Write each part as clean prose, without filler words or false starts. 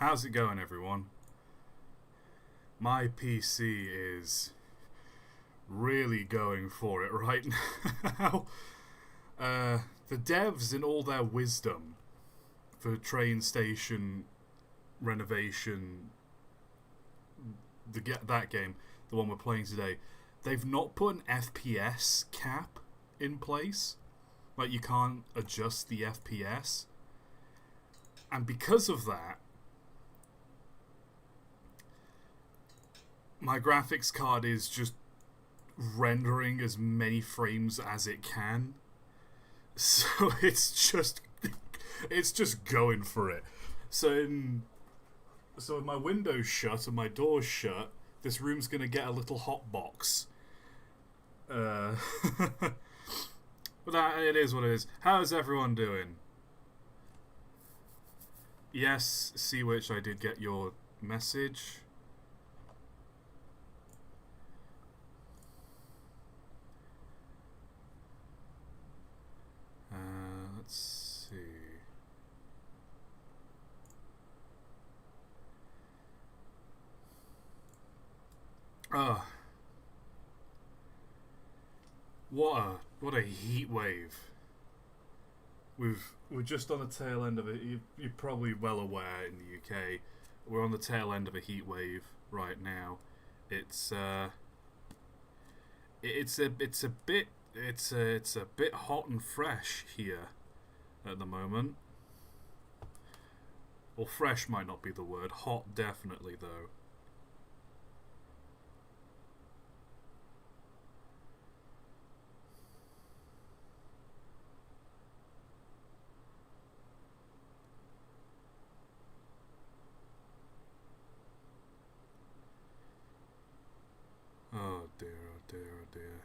How's it going, everyone? My PC is really going for it right now. The devs, in all their wisdom, for train station renovation, that game, the one we're playing today, they've not put an FPS cap in place. Like, you can't adjust the FPS. And because of that, my graphics card is just rendering as many frames as it can. So it's just going for it. So with my windows shut and my doors shut, this room's gonna get a little hot box. But that, it is what it is. How's everyone doing? Yes, Sea Witch, I did get your message. Let's see. What a heat wave. We're just on the tail end of it. You're probably well aware in the UK, we're on the tail end of a heat wave right now. It's a bit hot and fresh here at the moment. Well, fresh might not be the word. Hot, definitely, though. Oh dear, oh dear, oh dear.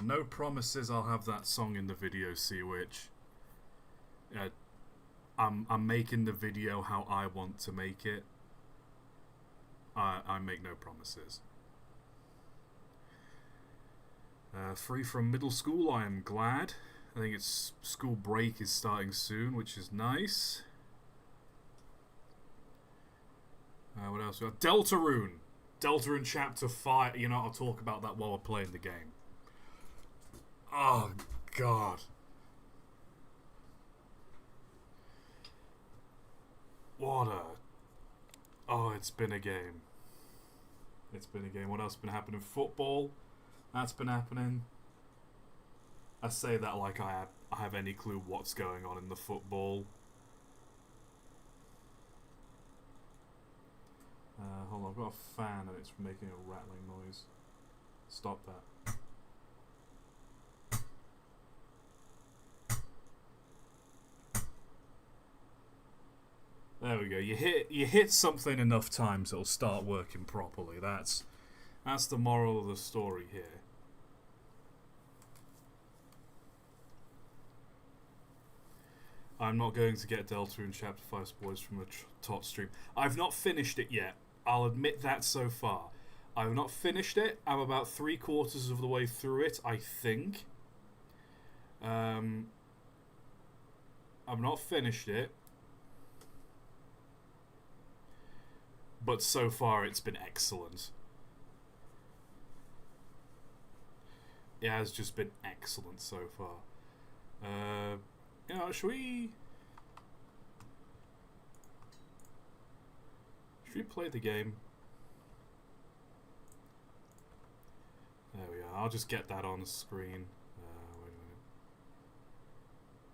No promises I'll have that song in the video, Sea Witch. I'm making the video how I want to make it. I make no promises. Free from middle school, I am glad. I think it's school break is starting soon, which is nice. What else we got? Deltarune Chapter 5. You know, I'll talk about that while we're playing the game. Oh, God. It's been a game. It's been a game. What else has been happening? Football. That's been happening. I say that like I have any clue what's going on in the football. Hold on, I've got a fan and it's making a rattling noise. Stop that. There we go. You hit something enough times, it'll start working properly. That's the moral of the story here. I'm not going to get Deltarune Chapter 5 spoilers from a ToT stream. I've not finished it yet. I'll admit that so far. I've not finished it. I'm about 3/4 of the way through it, I think. I've not finished it. But so far it's been excellent. It has just been excellent so far. You know, should we play the game? There we are. I'll just get that on the screen.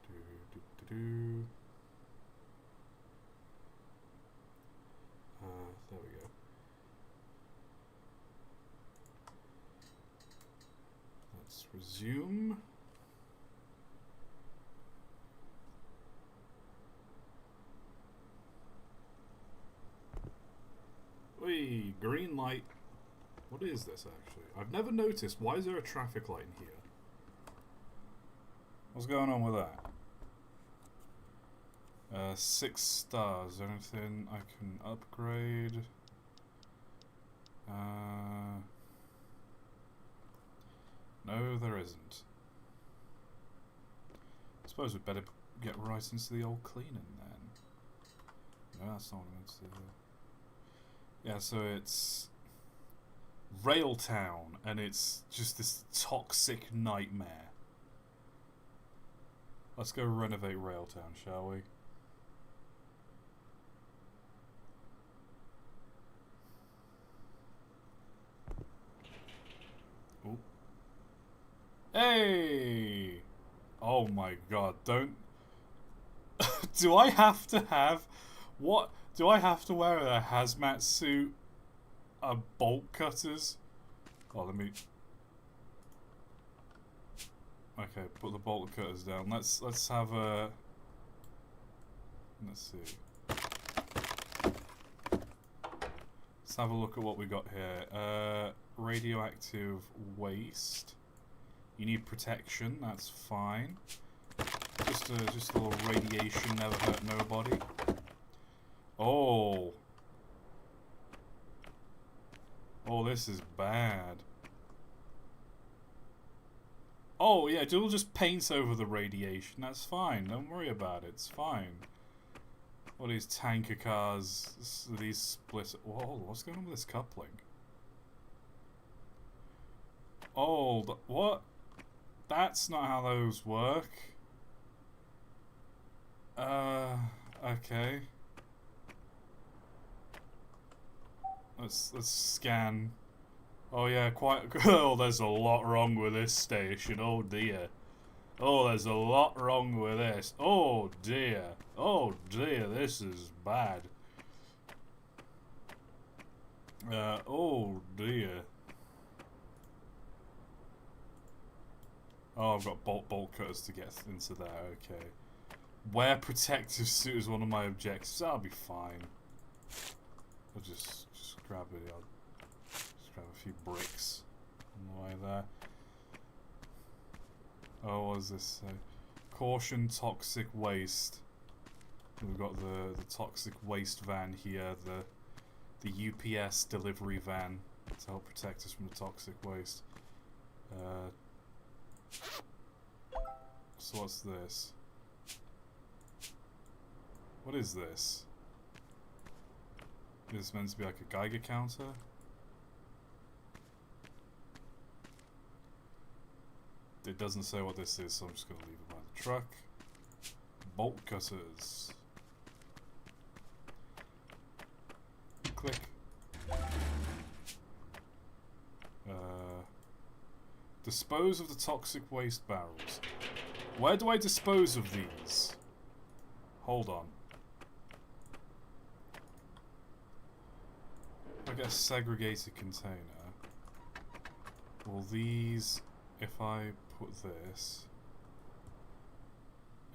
Wait a minute. There we go. Let's resume. Wait, green light. What is this actually? I've never noticed. Why is there a traffic light in here? What's going on with that? 6 stars. Anything I can upgrade? No, there isn't. I suppose we'd better get right into the old cleaning then. No, that's not what I meant to do. Yeah, so it's Railtown, and it's just this toxic nightmare. Let's go renovate Railtown, shall we? Ooh. Hey! Oh my god, don't... Do I have to have... What? Do I have to wear a hazmat suit? Bolt cutters? Oh, let me... Okay, put the bolt cutters down. Let's have a... Let's see. Let's have a look at what we got here. Radioactive waste. You need protection, that's fine. Just a little radiation, never hurt nobody. Oh. Oh, this is bad. Oh, yeah, Duel just paints over the radiation. That's fine. Don't worry about it. It's fine. All these tanker cars, these splits. Whoa, what's going on with this coupling? Oh, what? That's not how those work. Okay. Let's scan. Oh yeah, quite. Oh, there's a lot wrong with this station. Oh dear. Oh, there's a lot wrong with this. Oh dear. Oh dear, this is bad. Oh dear. Oh, I've got bolt cutters to get into there. Okay. Wear protective suit is one of my objectives. That'll be fine. I'll just grab it. I'll just grab a few bricks on the way there. Oh, what does this say? Caution, toxic waste. We've got the toxic waste van here. The UPS delivery van to help protect us from the toxic waste. So what's this? What is this? Is this meant to be like a Geiger counter? It doesn't say what this is, so I'm just going to leave it by the truck. Bolt cutters. Click. Dispose of the toxic waste barrels. Where do I dispose of these? Hold on. I get a segregated container. Will these, if I put this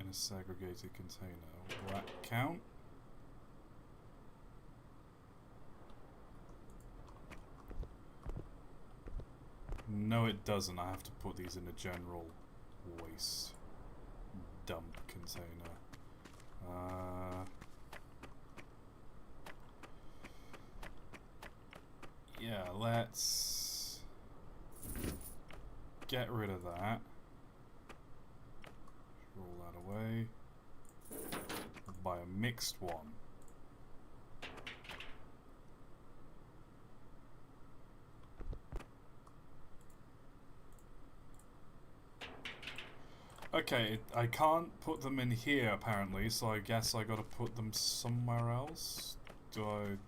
in a segregated container, will that count? No, it doesn't. I have to put these in a general waste dump container. Yeah, let's get rid of that. Roll that away. Buy a mixed one. Okay, I can't put them in here apparently, so I guess I gotta put them somewhere else. Do I...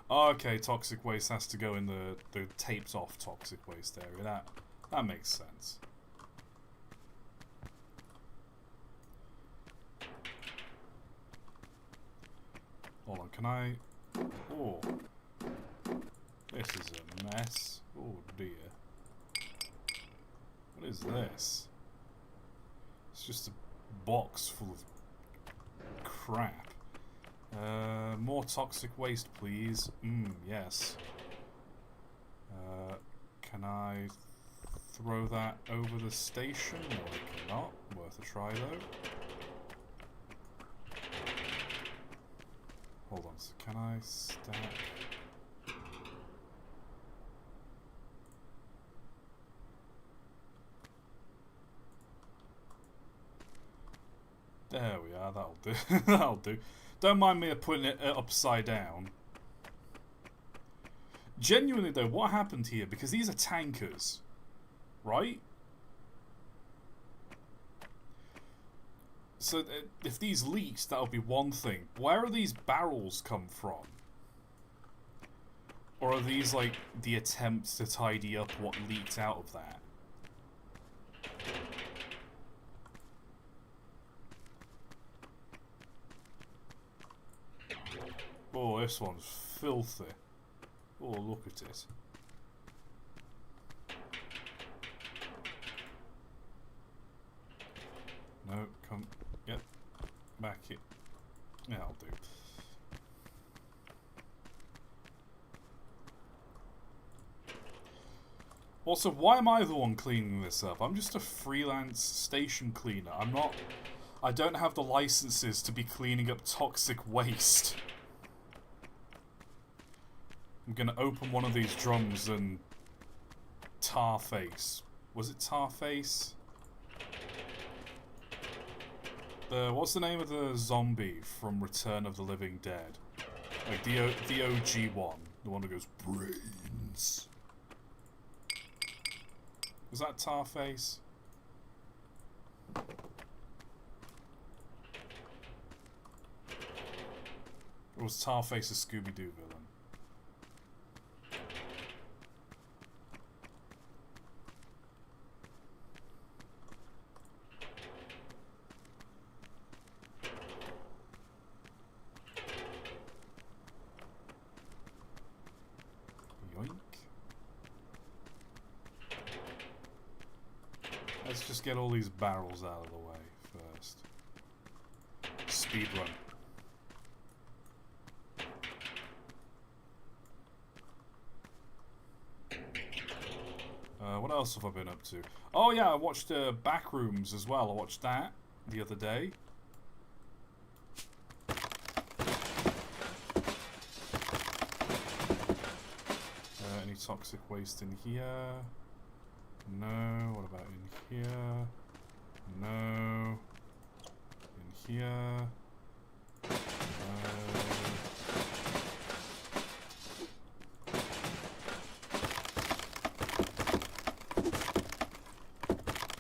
Oh, okay, toxic waste has to go in the taped off toxic waste area. That makes sense. Hold on, can I... Oh. This is a mess. Oh dear. What is this? It's just a box full of crap. More toxic waste, please. Yes. Can I throw that over the station. No, I cannot. Worth a try though. Hold on, so can I stack? There we are, that'll do. That'll do. Don't mind me putting it upside down. Genuinely though, what happened here? Because these are tankers, right? So if these leaked, that'll be one thing. Where are these barrels come from? Or are these like the attempts to tidy up what leaked out of that? Oh, this one's filthy. Oh, look at it. No, come. Yep. Back it. Yeah, I'll do. Also, why am I the one cleaning this up? I'm just a freelance station cleaner. I don't have the licenses to be cleaning up toxic waste. I'm gonna open one of these drums and Tarface. Was it Tarface? What's the name of the zombie from Return of the Living Dead? Like the OG one. The one that goes, brains. Was that Tarface? Or was Tarface a Scooby-Doo villain? Let's just get all these barrels out of the way first. Speed run. What else have I been up to? Oh yeah, I watched Backrooms as well. I watched that the other day. Any toxic waste in here? No. What about in here? No. In here? No.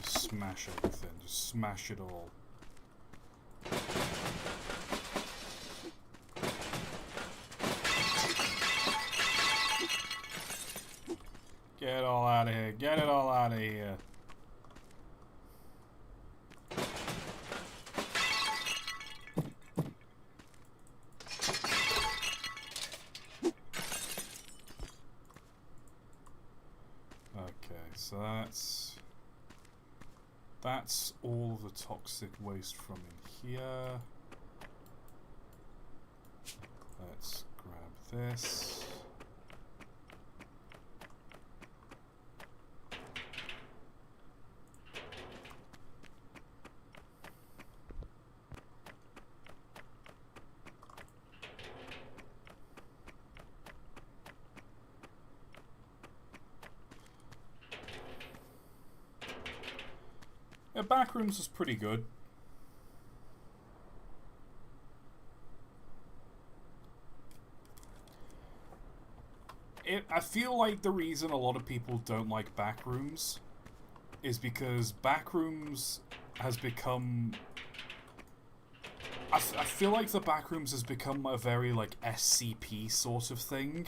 Just smash everything. Just smash it all. Get it all out of here. Get it all out of here. Okay, so that's all the toxic waste from in here. Let's grab this. Yeah, Backrooms was pretty good. I feel like the reason a lot of people don't like Backrooms is because Backrooms has become... I feel like the Backrooms has become a very, like, SCP sort of thing.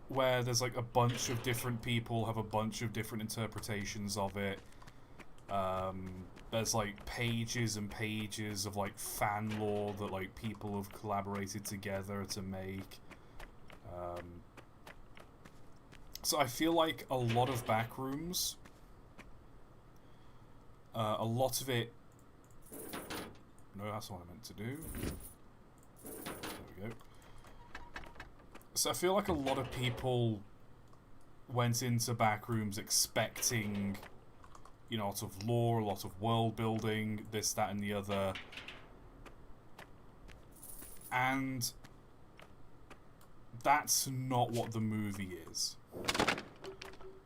Where there's, like, a bunch of different people have a bunch of different interpretations of it. There's like pages and pages of like fan lore that like people have collaborated together to make. So I feel like a lot of Backrooms, a lot of it. No, that's what I meant to do. There we go. So I feel like a lot of people went into Backrooms expecting, you know, a lot of lore, a lot of world building, this, that, and the other. And that's not what the movie is.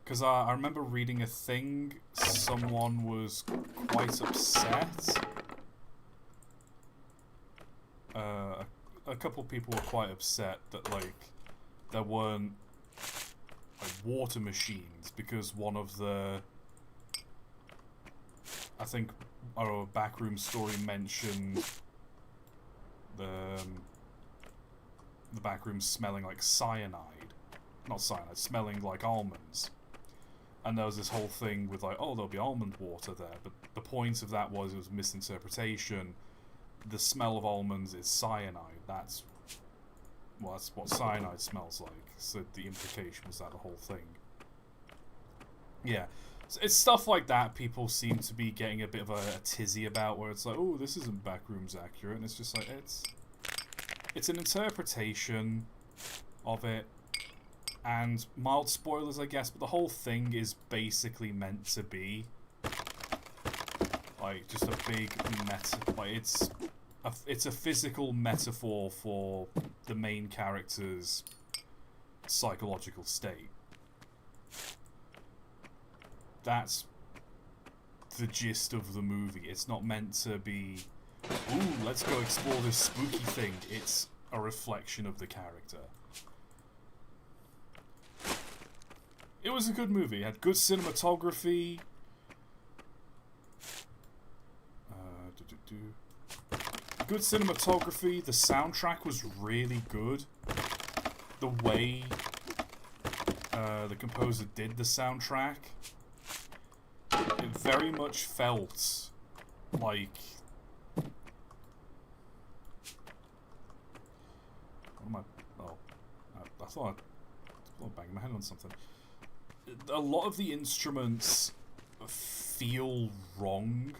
Because I remember reading a thing, someone was quite upset. A couple of people were quite upset that, like, there weren't, like, water machines, because one of the, I think, our Backroom story mentioned the Backroom smelling like cyanide. Not cyanide, smelling like almonds. And there was this whole thing with, like, oh, there'll be almond water there. But the point of that was it was misinterpretation. The smell of almonds is cyanide. That's what cyanide smells like. So the implication was that the whole thing. Yeah. So it's stuff like that people seem to be getting a bit of a tizzy about, where it's like, oh, this isn't Backrooms accurate. And it's just like, it's an interpretation of it. And mild spoilers, I guess, but the whole thing is basically meant to be, like, just a big like, it's a physical metaphor for the main character's psychological state. That's the gist of the movie. It's not meant to be, ooh, let's go explore this spooky thing. It's a reflection of the character. It was a good movie. It had good cinematography. Good cinematography. The soundtrack was really good. The way the composer did the soundtrack, it very much felt like... What am I... Oh. I thought I banged my head on something. A lot of the instruments feel wrong.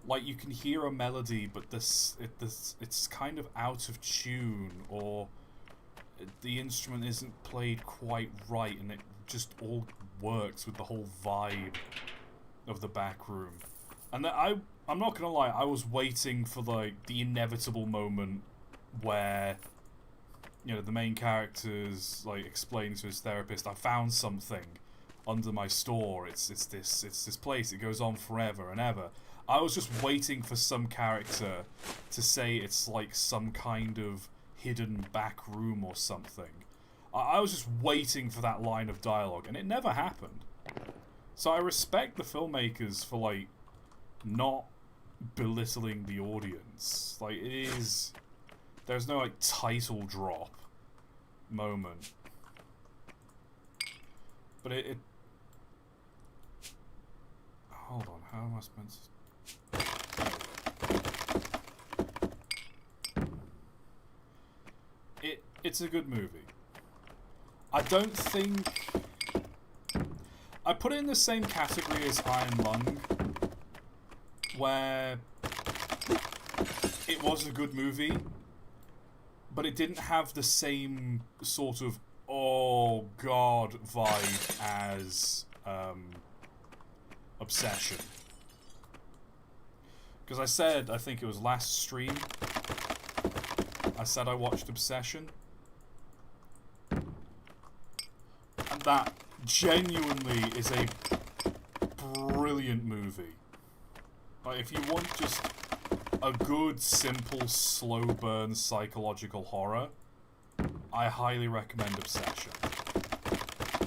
Like, you can hear a melody, but it's kind of out of tune, or the instrument isn't played quite right, and it just all works with the whole vibe of the Backroom. And I'm not gonna lie, I was waiting for, like, the inevitable moment where, you know, the main character's, like, explaining to his therapist, I found something under my store, it's this place, it goes on forever and ever. I was just waiting for some character to say it's like some kind of hidden back room or something. I was just waiting for that line of dialogue, and it never happened. So I respect the filmmakers for, like, not belittling the audience. Like, it is... There's no, like, title drop moment. But it... Hold on, how am I supposed to... It's a good movie. I don't think... I put it in the same category as Iron Lung, where it was a good movie, but it didn't have the same sort of oh god vibe as Obsession. Because I said, I think it was last stream, I said I watched Obsession. And that genuinely is a brilliant movie. Like, if you want just a good, simple, slow burn psychological horror, I highly recommend Obsession.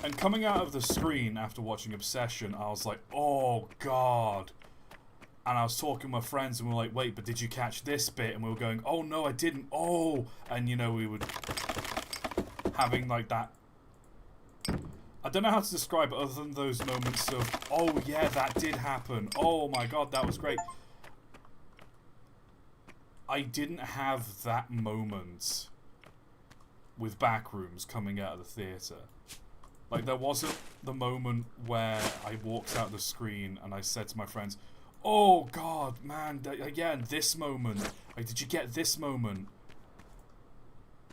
And coming out of the screen after watching Obsession, I was like, oh god. And I was talking with my friends and we were like, wait, but did you catch this bit? And we were going, oh no, I didn't. Oh! And, you know, we would... having, like, that... I don't know how to describe it other than those moments of, oh yeah, that did happen. Oh my god, that was great. I didn't have that moment with Backrooms coming out of the theatre. Like, there wasn't the moment where I walked out the screen and I said to my friends, oh god, man, again, this moment. Like, did you get this moment?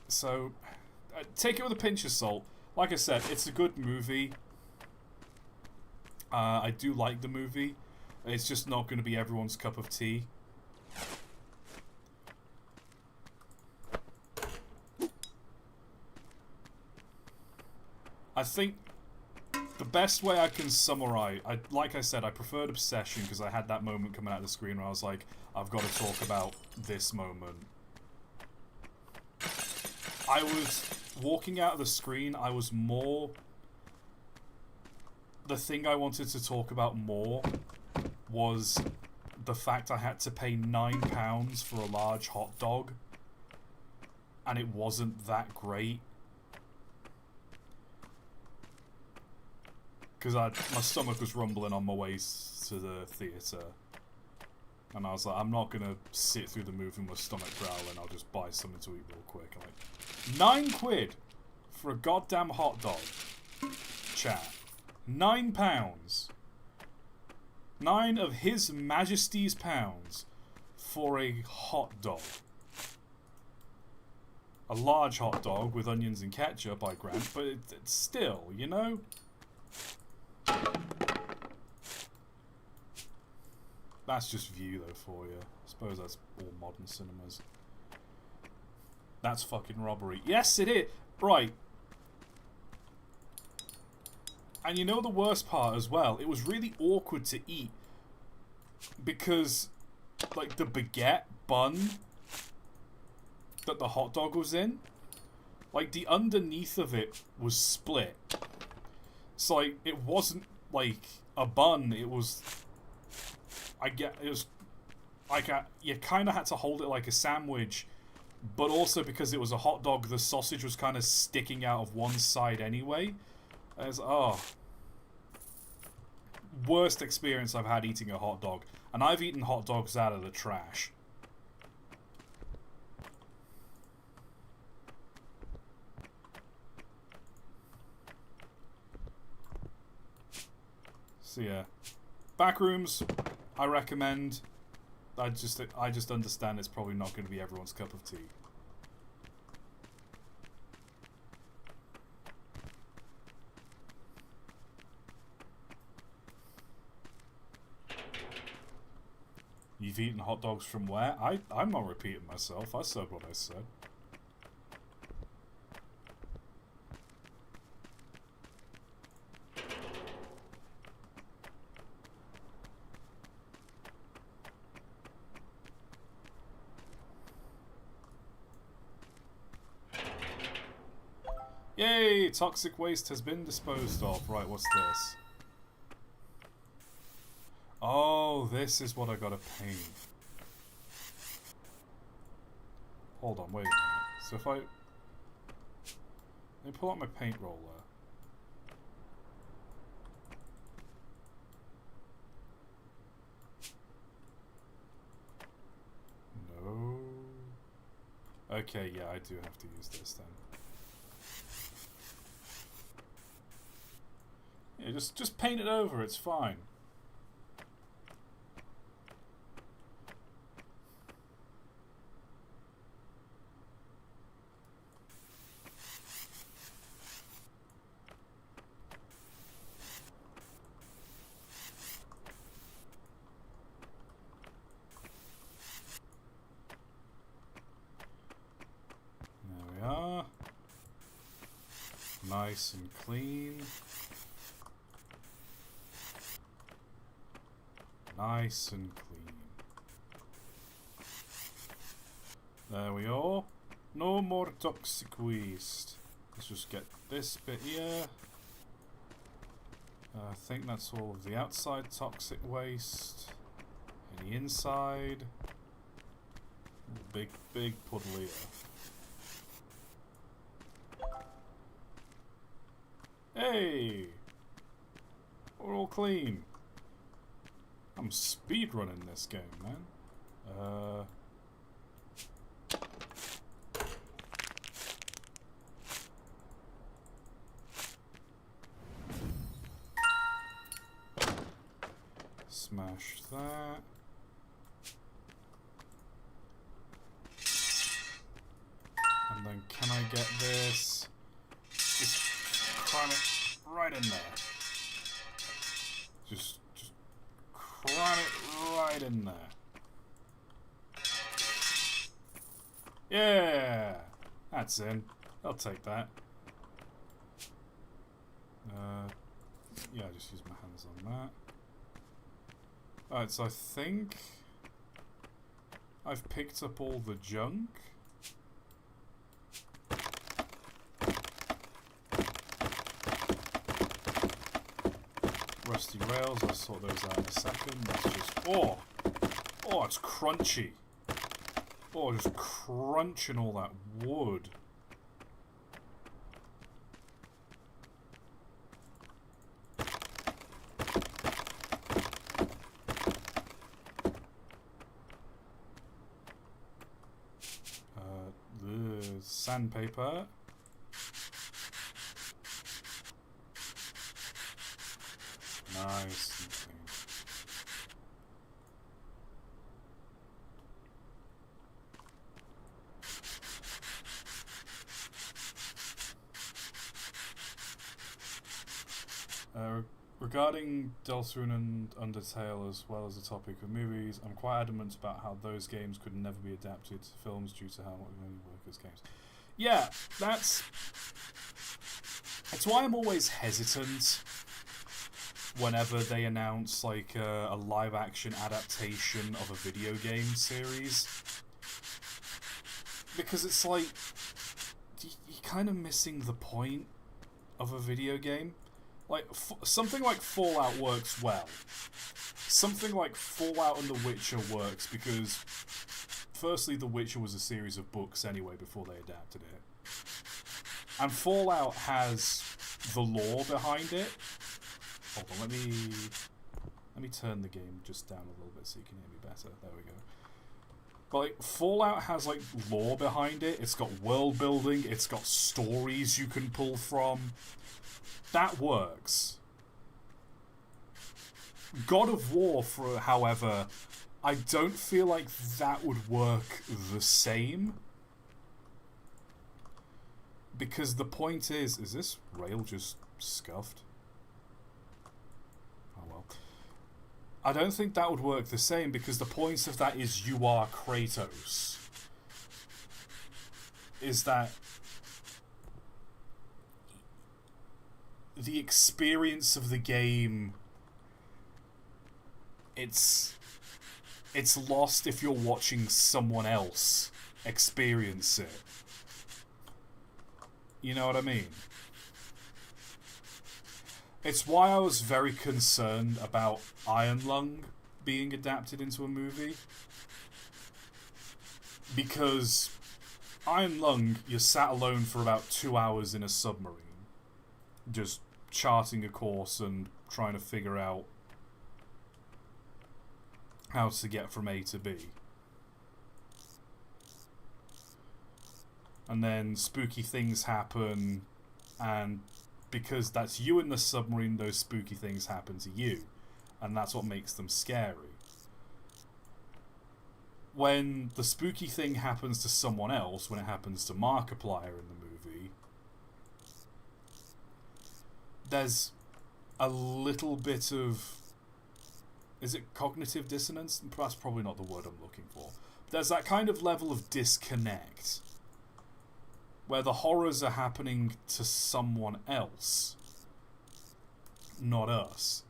So, take it with a pinch of salt. Like I said, it's a good movie. I do like the movie. It's just not going to be everyone's cup of tea. I think the best way I can summarize... like I said, I preferred Obsession because I had that moment coming out of the screen where I was like, I've got to talk about this moment. I was walking out of the screen, I was more... The thing I wanted to talk about more was the fact I had to pay £9 for a large hot dog. And it wasn't that great. Because my stomach was rumbling on my way to the theatre. And I was like, I'm not going to sit through the movie with my stomach growling. I'll just buy something to eat real quick. I'm like, £9 for a goddamn hot dog. Chat. £9. 9 of His Majesty's pounds for a hot dog. A large hot dog with onions and ketchup, I grant, but it's still, you know? That's just View, though, for you. I suppose that's all modern cinemas. That's fucking robbery. Yes, it is! Right. And you know the worst part as well? It was really awkward to eat. Because, like, the baguette bun that the hot dog was in, like, the underneath of it was split. So, like, it wasn't, like, a bun. It was... it was... like, you kind of had to hold it like a sandwich. But also because it was a hot dog, the sausage was kind of sticking out of one side anyway. It's, oh. Worst experience I've had eating a hot dog. And I've eaten hot dogs out of the trash. So yeah. Backrooms, I recommend. I just understand it's probably not going to be everyone's cup of tea. You've eaten hot dogs from where? I'm not repeating myself. I said what I said. Yay! Toxic waste has been disposed of. Right, what's this? Oh, this is what I gotta paint. Hold on, wait a minute. So if let me pull out my paint roller. No. Okay, yeah, I do have to use this then. Yeah, just paint it over, it's fine. Nice and clean. Nice and clean. There we are. No more toxic waste. Let's just get this bit here. I think that's all of the outside toxic waste. And the inside. Big puddle here. Hey! We're all clean. I'm speedrunning this game, man. Smash that. And then can I get this? Yeah! That's in. I'll take that. Yeah, just use my hands on that. Alright, so I think I've picked up all the junk. Rusty rails, I'll sort those out in a second. That's just... Oh! Oh, it's crunchy. Oh, just crunching all that wood. The sandpaper. Nice. Regarding Deltarune and Undertale, as well as the topic of movies, I'm quite adamant about how those games could never be adapted to films due to how much they only work as games. Yeah, that's why I'm always hesitant whenever they announce like a live-action adaptation of a video game series, because it's like you're kind of missing the point of a video game. Like, something like Fallout works well. Something like Fallout and The Witcher works because, firstly, The Witcher was a series of books anyway before they adapted it. And Fallout has the lore behind it. Hold on, let me turn the game just down a little bit so you can hear me better. There we go. But, like, Fallout has, like, lore behind it. It's got world building. It's got stories you can pull from. That works. God of War, however, I don't feel like that would work the same. Because the point is this rail just scuffed? Oh well. I don't think that would work the same because the point of that is you are Kratos. Is that the experience of the game, it's lost if you're watching someone else experience it. You know what I mean? It's why I was very concerned about Iron Lung being adapted into a movie. Because Iron Lung, you're sat alone for about 2 hours in a submarine. Just charting a course and trying to figure out how to get from A to B. And then spooky things happen, and because that's you in the submarine, those spooky things happen to you. And that's what makes them scary. When the spooky thing happens to someone else, when it happens to Markiplier in the movie, there's a little bit of... Is it cognitive dissonance? That's probably not the word I'm looking for. There's that kind of level of disconnect where the horrors are happening to someone else, not us.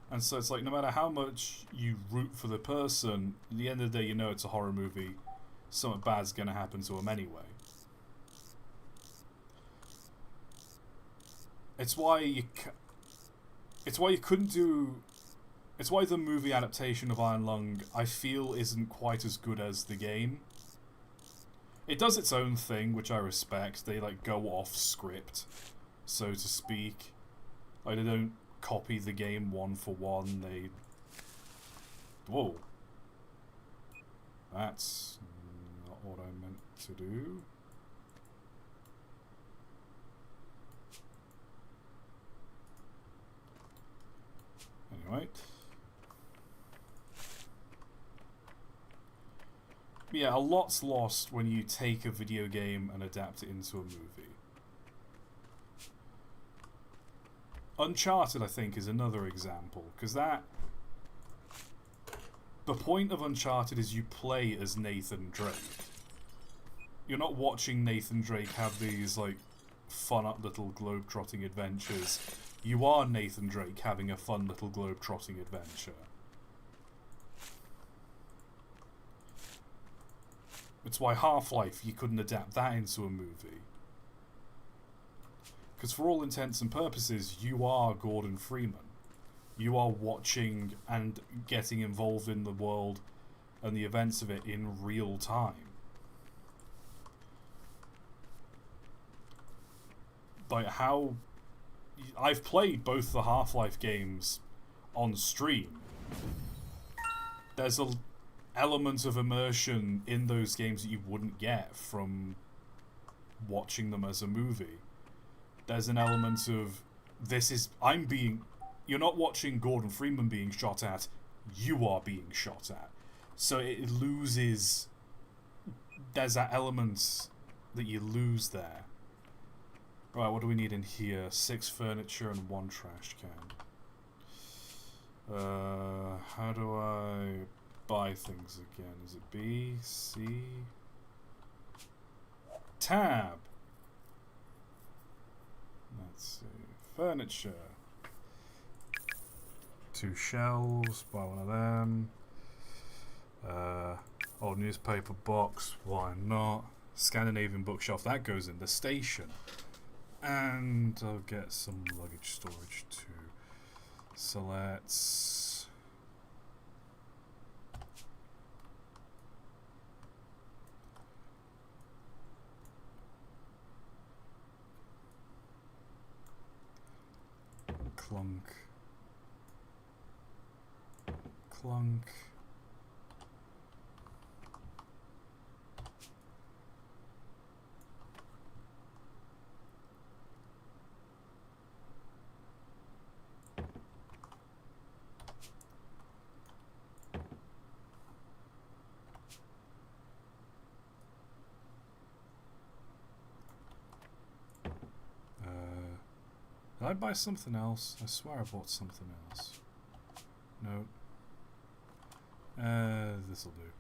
And so it's like, no matter how much you root for the person, at the end of the day, you know it's a horror movie. Something bad's going to happen to them anyway. It's why you couldn't do... It's why the movie adaptation of Iron Lung, I feel, isn't quite as good as the game. It does its own thing, which I respect. They, like, go off script, so to speak. Like, they don't copy the game one for one. They... Whoa. That's not what I meant to do. Anyway. Yeah, a lot's lost when you take a video game and adapt it into a movie. Uncharted, I think, is another example, because that The point of Uncharted is you play as Nathan Drake. You're not watching Nathan Drake have these, like, fun up little globe-trotting adventures. You are Nathan Drake having a fun little globe-trotting adventure. It's why Half-Life, you couldn't adapt that into a movie. Because for all intents and purposes, you are Gordon Freeman. You are watching and getting involved in the world and the events of it in real time. Like how... I've played both the Half-Life games on stream. There's a element of immersion in those games that you wouldn't get from watching them as a movie. There's an element of you're not watching Gordon Freeman being shot at, you are being shot at. So it loses, there's that element that you lose there. Right, what do we need in here? 6 furniture and 1 trash can. How do I buy things again? Is it B, C? Tab! Let's see. Furniture. 2 shelves, buy one of them. Old newspaper box, why not? Scandinavian bookshelf, that goes in the station. And I'll get some luggage storage too. So let's... Clunk. Clunk. Did I buy something else? I swear I bought something else. No. This'll do.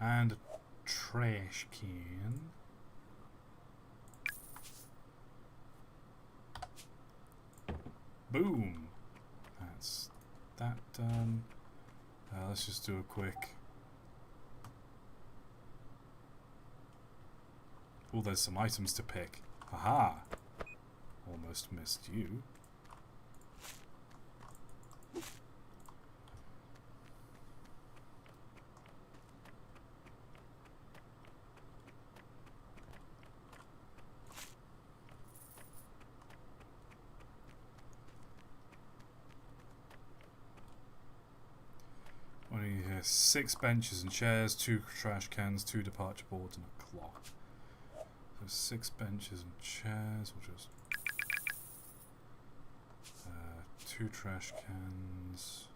And a trash can. Boom! That's that done. Let's just do a quick... Oh, there's some items to pick. Haha! Almost missed you. What do you hear? 6 benches and chairs, 2 trash cans, 2 departure boards, and a clock. So 6 benches and chairs. We'll just 2 trash cans.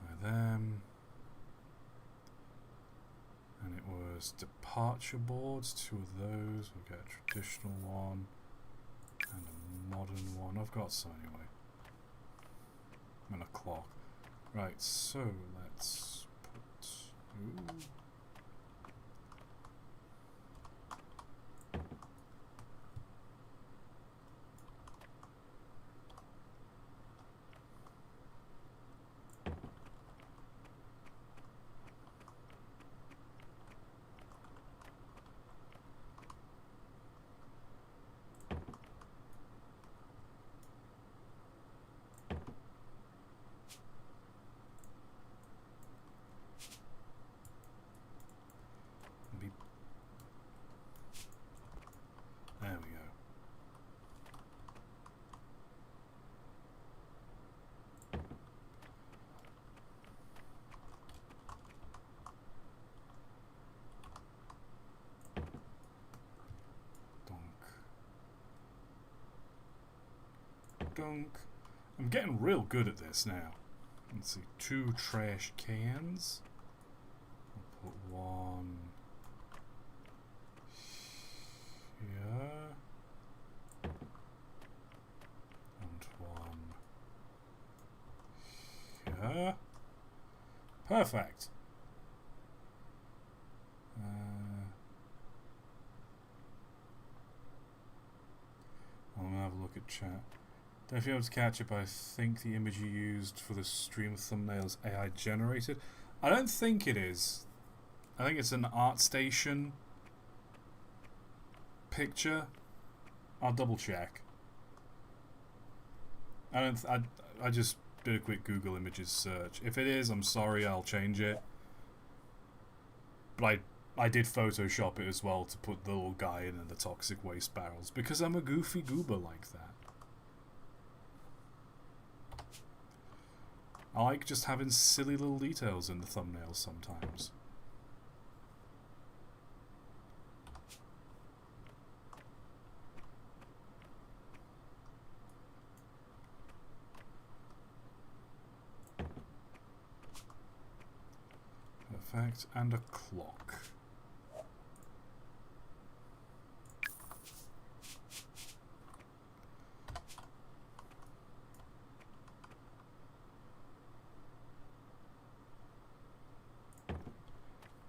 By them. And it was departure boards, 2 of those. We'll get a traditional one and a modern one. I've got some anyway. And a clock. Right, so let's put... Ooh. There we go. Donk. Donk. I'm getting real good at this now. Let's see, 2 trash cans. I'll put 1 here. And 1 here. Perfect. I'm gonna have a look at chat. Don't know if you're able to catch it, but I think the image you used for the stream thumbnail is AI generated. I don't think it is. I think it's an ArtStation picture. I'll double check. I just did a quick Google Images search. If it is, I'm sorry, I'll change it. But I did Photoshop it as well to put the little guy in the toxic waste barrels because I'm a goofy goober like that. I like just having silly little details in the thumbnails sometimes. Perfect. And a clock.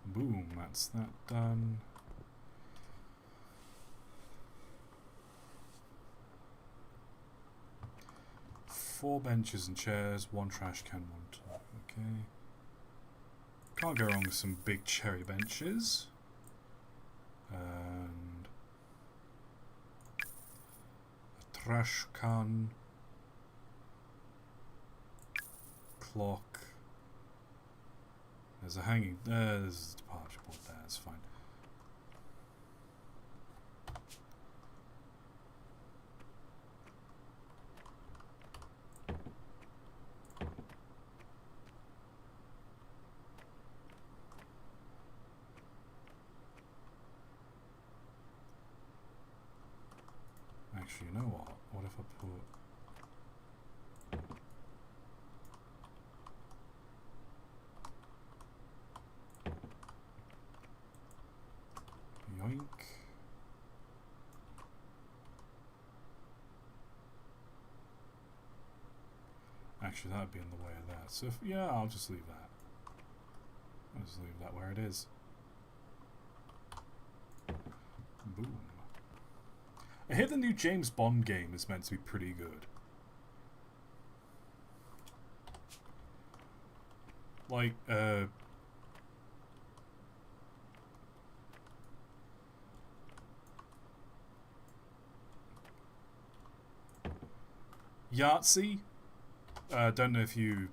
Boom, that's that done. Four benches and chairs, 1 trash can, 1 top. Okay. Can't go wrong with some big cherry benches. And a trash can. Clock. There's a hanging. There's a departure board there. It's fine. Actually, you know what? What if I put... Yoink. Actually, that would be in the way of that. So, if, yeah, I'll just leave that. I'll just leave that where it is. Boom. I hear the new James Bond game is meant to be pretty good. Like, Yahtzee. Don't know if you're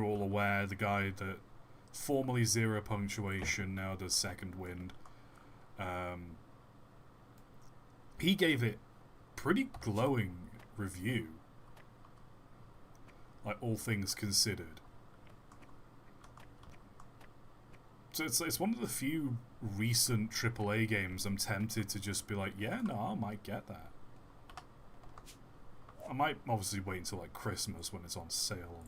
all aware, the guy that formerly 0 punctuation now does Second Wind. He gave it pretty glowing review, like all things considered. So it's one of the few recent AAA games I'm tempted to just be like, yeah, no, I might get that. I might obviously wait until like Christmas when it's on sale.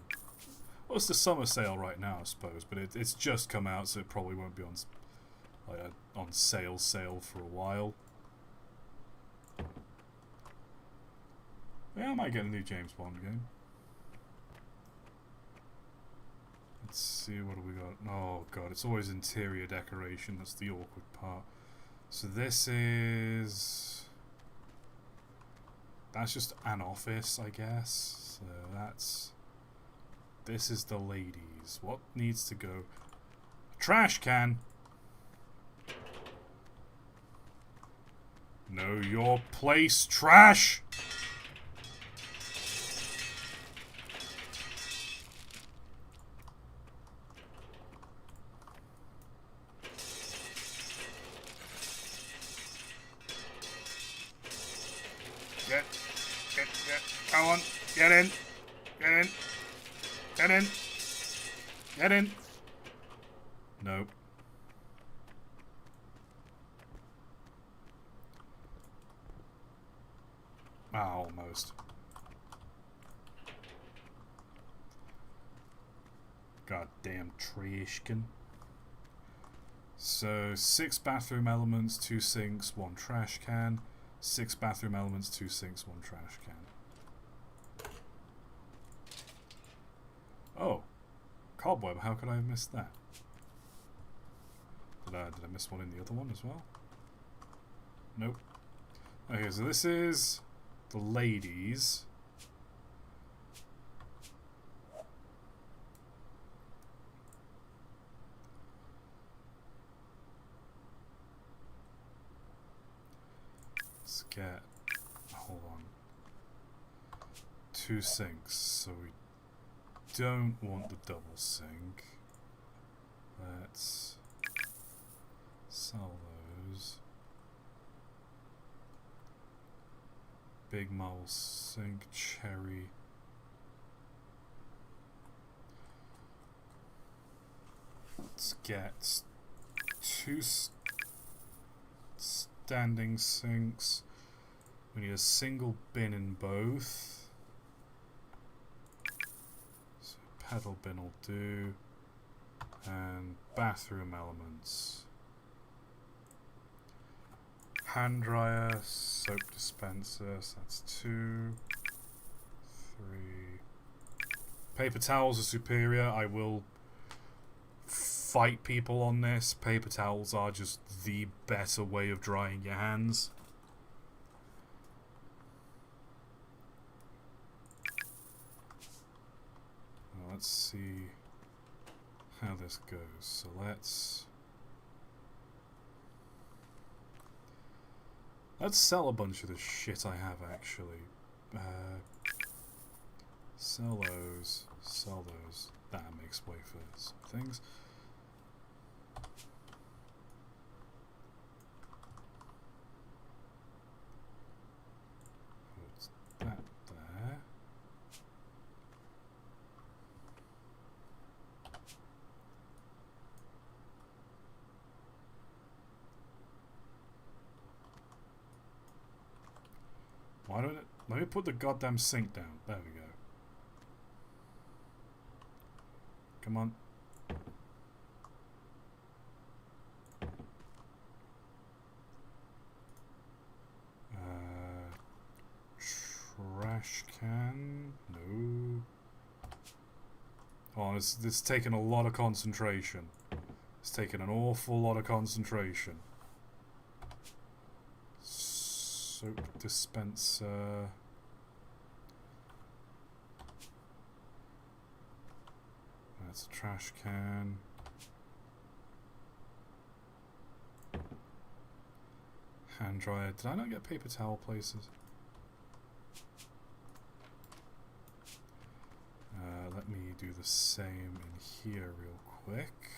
Well, it's the summer sale right now, I suppose, but it's just come out, so it probably won't be on sale for a while. Yeah, I might get a new James Bond game. Let's see, what do we got? Oh god, it's always interior decoration, that's the awkward part. So this is... that's just an office, I guess. So that's... this is the ladies. What needs to go? Trash can! Know your place, trash! Get. Come on. Get in. Get in. Nope. Ah, almost. goddamn trash can. So 6 bathroom elements, 2 sinks, 1 trash can. 6 bathroom elements, 2 sinks, 1 trash can. Oh, cobweb. How could I have missed that? Did I miss one in the other one as well? Nope. Okay, so this is the ladies. Let's get, hold on, 2 sinks, so we don't want the double sink. Let's sell those. Big marble sink, cherry. Let's get 2 standing sinks. We need a single bin in both. So pedal bin will do. And bathroom elements. Hand dryer, soap dispenser, so that's 2, 3. Paper towels are superior. I will fight people on this. Paper towels are just the better way of drying your hands. Well, let's see how this goes. So let's sell a bunch of the shit I have, actually. Sell those. Sell those. That makes way for some things. Put that there. Why don't it... Let me put the goddamn sink down. There we go. Come on. Trash can? No. Oh, this is taking a lot of concentration. It's taking an awful lot of concentration. Soap dispenser. That's a trash can. Hand dryer. Did I not get paper towel places? Let me do the same in here real quick.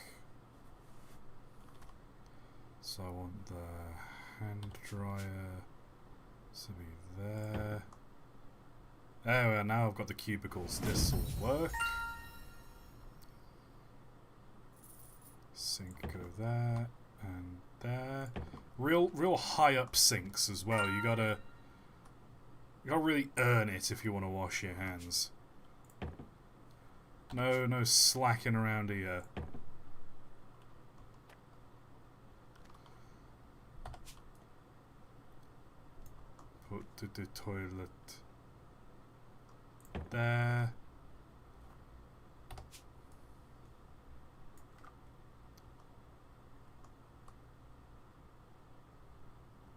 So I want the hand dryer to be there. There we are, now I've got the cubicles. This will work. Sink go there and there. Real high up sinks as well. You gotta really earn it if you want to wash your hands. No slacking around here. Put the toilet there.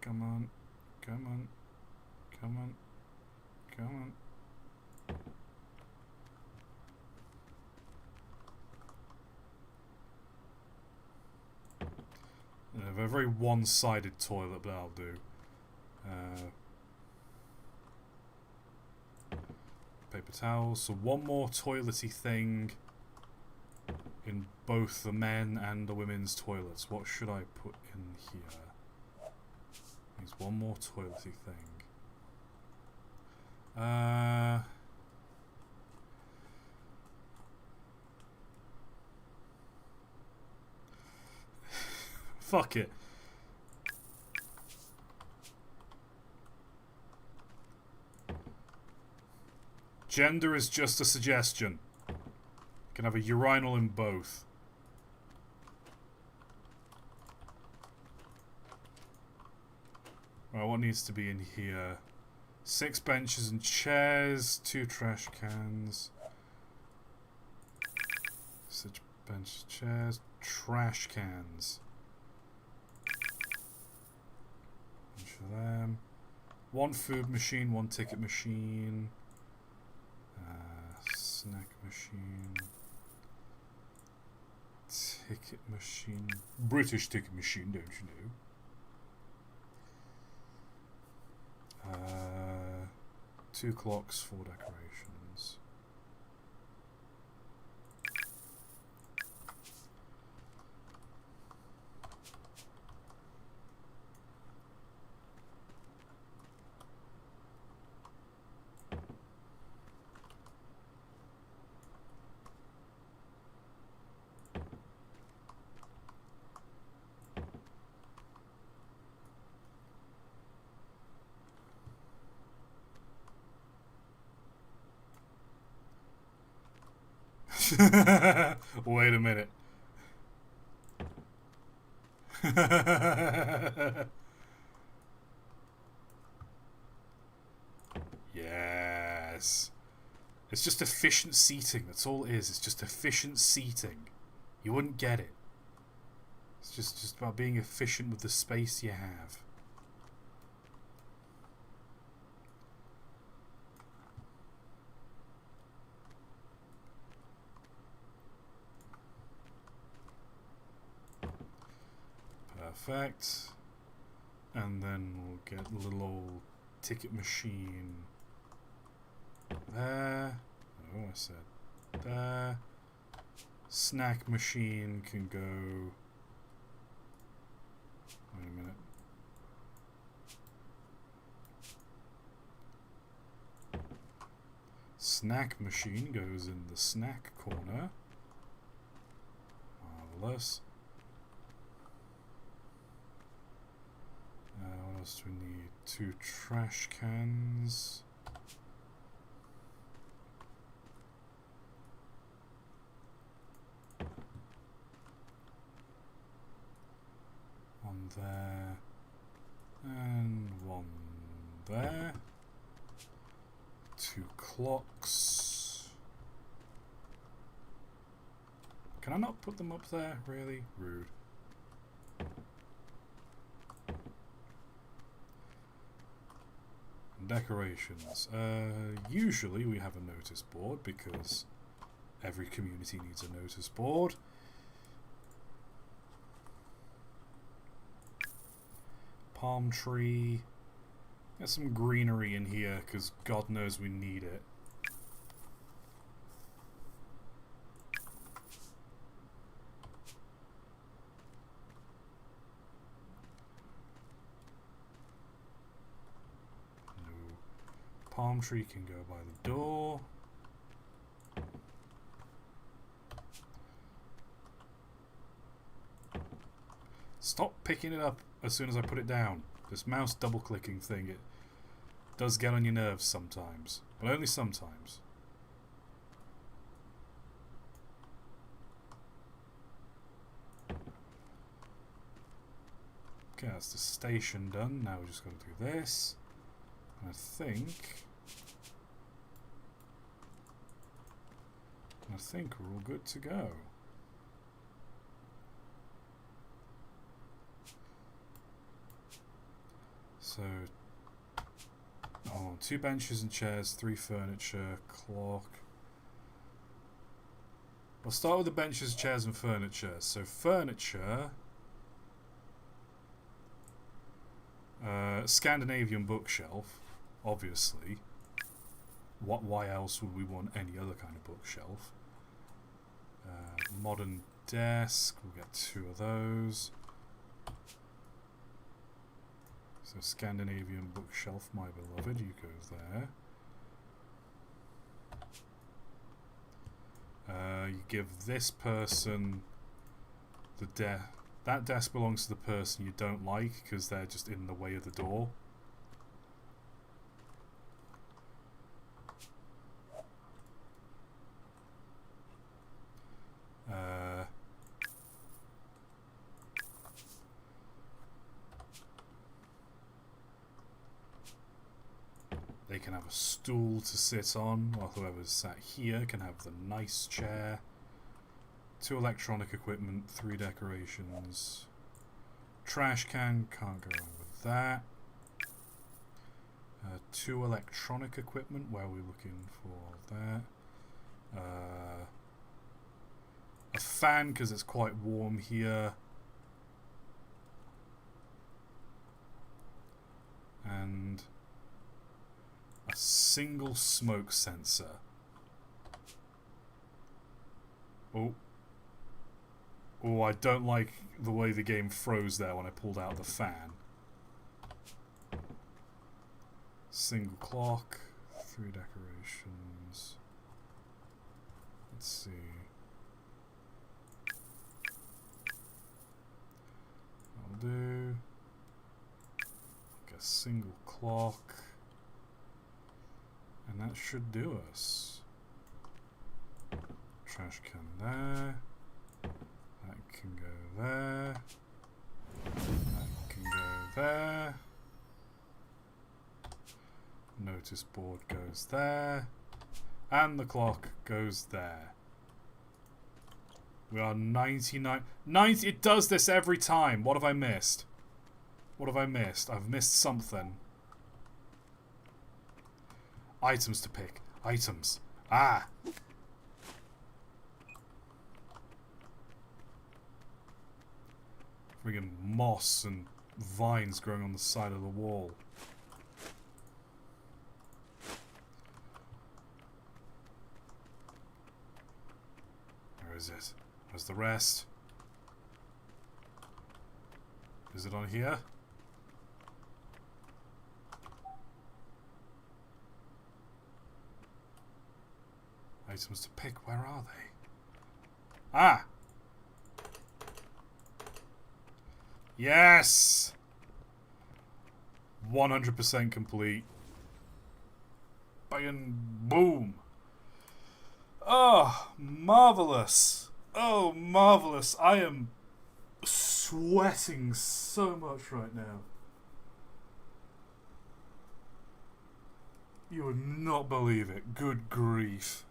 Come on, come on, come on, come on. A very one-sided toilet, but that'll do. Paper towels. So one more toilety thing in both the men and the women's toilets. What should I put in here? There's one more toilety thing. Fuck it. Gender is just a suggestion. Can have a urinal in both. Right, what needs to be in here? 6 benches and chairs, 2 trash cans. 6 benches, chairs, trash cans. Bunch of them. 1 food machine, 1 ticket machine. Snack machine. Ticket machine. British ticket machine, don't you know? 2 clocks, 4 decorations. Wait a minute. Yes. It's just efficient seating. That's all it is. It's just efficient seating. You wouldn't get it. It's just about being efficient with the space you have. Perfect. And then we'll get a little old ticket machine there. Oh, I said there. Snack machine can go. Wait a minute. Snack machine goes in the snack corner. Marvelous. What else do we need? 2 trash cans. One there. And 1 there. 2 clocks. Can I not put them up there? Really? Rude. Decorations. Usually we have a notice board because every community needs a notice board. Palm tree. Get some greenery in here because God knows we need it. Palm tree can go by the door. Stop picking it up as soon as I put it down. This mouse double clicking thing, it does get on your nerves sometimes, but only sometimes. Okay, that's the station done. Now we're just going to do this. I think we're all good to go. So, 2 benches and chairs, 3 furniture, clock. We'll start with the benches, chairs and furniture. So furniture, Scandinavian bookshelf, obviously. Why else would we want any other kind of bookshelf? Modern desk, we'll get 2 of those. So Scandinavian bookshelf, my beloved, you go there. You give this person the that desk belongs to the person you don't like because they're just in the way of the door. They can have a stool to sit on, while whoever's sat here can have the nice chair. 2 electronic equipment, 3 decorations. Trash can, can't go wrong with that. 2 electronic equipment, where are we looking for that? A fan, because it's quite warm here. And a single smoke sensor. Oh. Oh, I don't like the way the game froze there when I pulled out the fan. Single clock, 3 decorations. Let's see. I'll do like a single clock, and that should do us. Trash can there. That can go there. That can go there. Notice board goes there. And the clock goes there. We are 99... 90... It does this every time. What have I missed? What have I missed? I've missed something. Items to pick. Items. Ah! Friggin' moss and vines growing on the side of the wall. Where is it? Where's the rest? Is it on here? Items to pick, where are they? Ah! Yes! 100% complete. Bang, boom! Oh, marvelous! Oh, marvelous! I am sweating so much right now. You would not believe it. Good grief.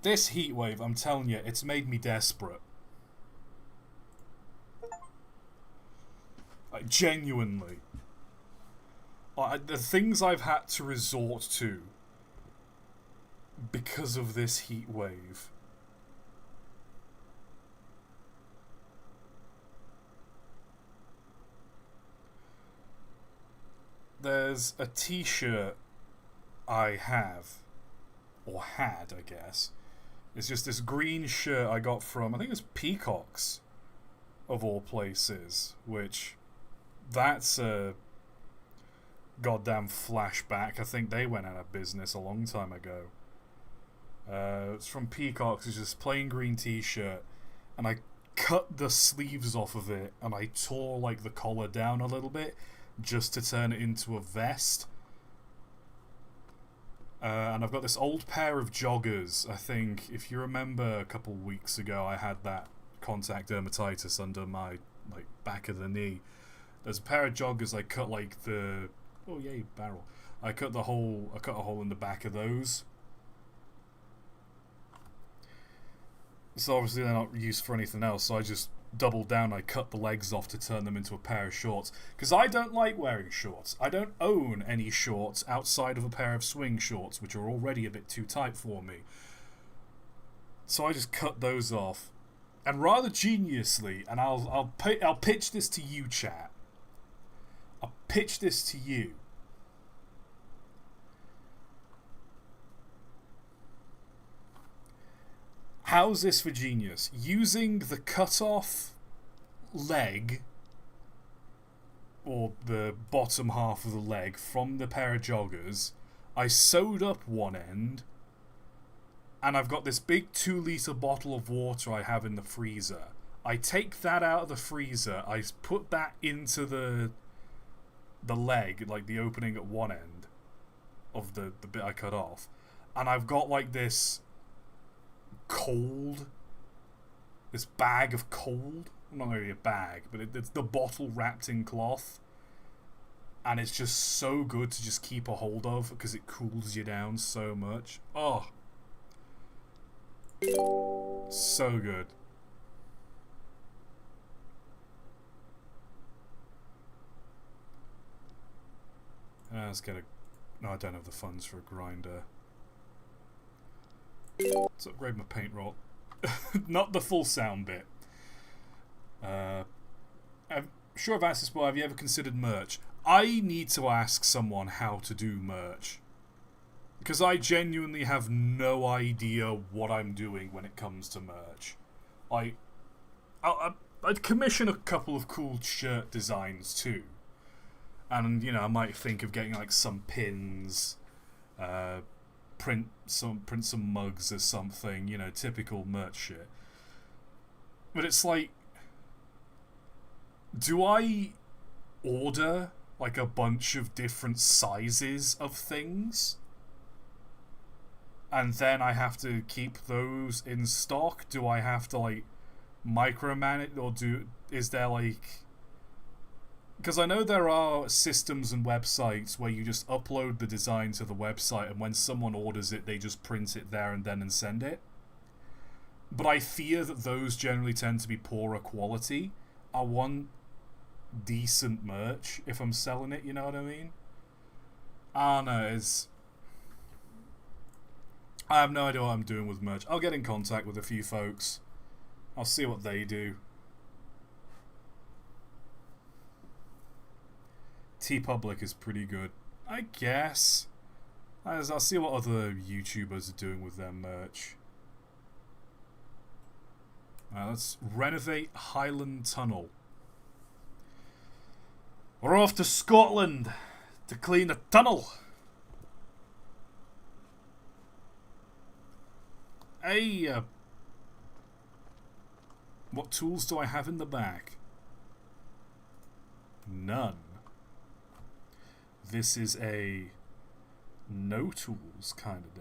This heat wave, I'm telling you, it's made me desperate. Like, genuinely. The things I've had to resort to because of this heat wave. There's a t-shirt I have, or had, I guess. It's just this green shirt I got from, I think it's Peacocks, of all places, which, that's a goddamn flashback. I think they went out of business a long time ago. It's from Peacocks. It's just plain green t-shirt, and I cut the sleeves off of it, and I tore like the collar down a little bit just to turn it into a vest. And I've got this old pair of joggers. I think, if you remember a couple weeks ago, I had that contact dermatitis under my back of the knee. There's a pair of joggers I cut like the... Oh yay, barrel. I cut a hole in the back of those. So obviously they're not used for anything else, so I just doubled down. I cut the legs off to turn them into a pair of shorts. Because I don't like wearing shorts. I don't own any shorts outside of a pair of swing shorts, which are already a bit too tight for me. So I just cut those off. And rather geniusly, and I'll pitch this to you, chat. I'll pitch this to you. How's this for genius? Using the cut-off leg, or the bottom half of the leg from the pair of joggers, I sewed up one end, and I've got this big 2-litre bottle of water I have in the freezer. I take that out of the freezer, I put that into the leg, like the opening at one end of the bit I cut off, and I've got like this bag of cold, not really a bag, but it's the bottle wrapped in cloth, and it's just so good to just keep a hold of because it cools you down so much. Oh, so good. Let's get a... No, I don't have the funds for a grinder. Let's upgrade my paint roll. Not the full sound bit. I'm sure I've asked this before. Have you ever considered merch? I need to ask someone how to do merch. Because I genuinely have no idea what I'm doing when it comes to merch. I'd commission a couple of cool shirt designs too. And, you know, I might think of getting like some pins, print some mugs or something, you know, typical merch shit. But it's like, do I order like a bunch of different sizes of things? And then I have to keep those in stock? Do I have to like micromanage, or is there like... Because I know there are systems and websites where you just upload the design to the website, and when someone orders it, they just print it there and then and send it. But I fear that those generally tend to be poorer quality. I want decent merch if I'm selling it, you know what I mean? I don't know, I have no idea what I'm doing with merch. I'll get in contact with a few folks. I'll see what they do. TeePublic is pretty good, I guess. I'll see what other YouTubers are doing with their merch. Let's renovate Highland Tunnel. We're off to Scotland to clean the tunnel. Hey, what tools do I have in the bag? None. This is a no tools kind of day.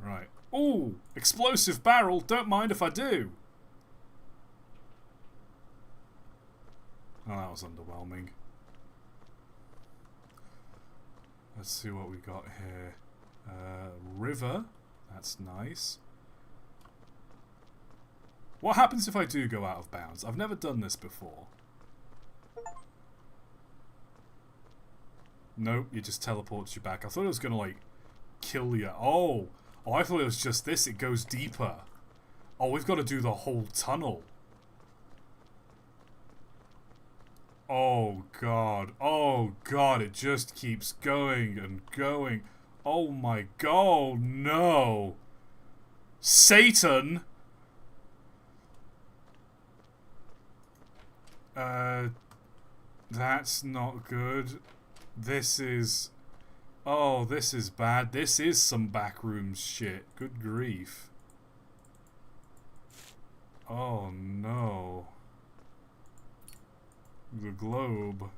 Right. Ooh, explosive barrel. Don't mind if I do. Oh, that was underwhelming. Let's see what we got here. River. That's nice. What happens if I do go out of bounds? I've never done this before. Nope, it just teleports you back. I thought it was going to, like, kill you. Oh, I thought it was just this. It goes deeper. Oh, we've got to do the whole tunnel. Oh, God. Oh, God. It just keeps going and going. Oh, my God. No. Satan. That's not good. This is... Oh, this is bad. This is some backrooms shit. Good grief. Oh, no. The globe.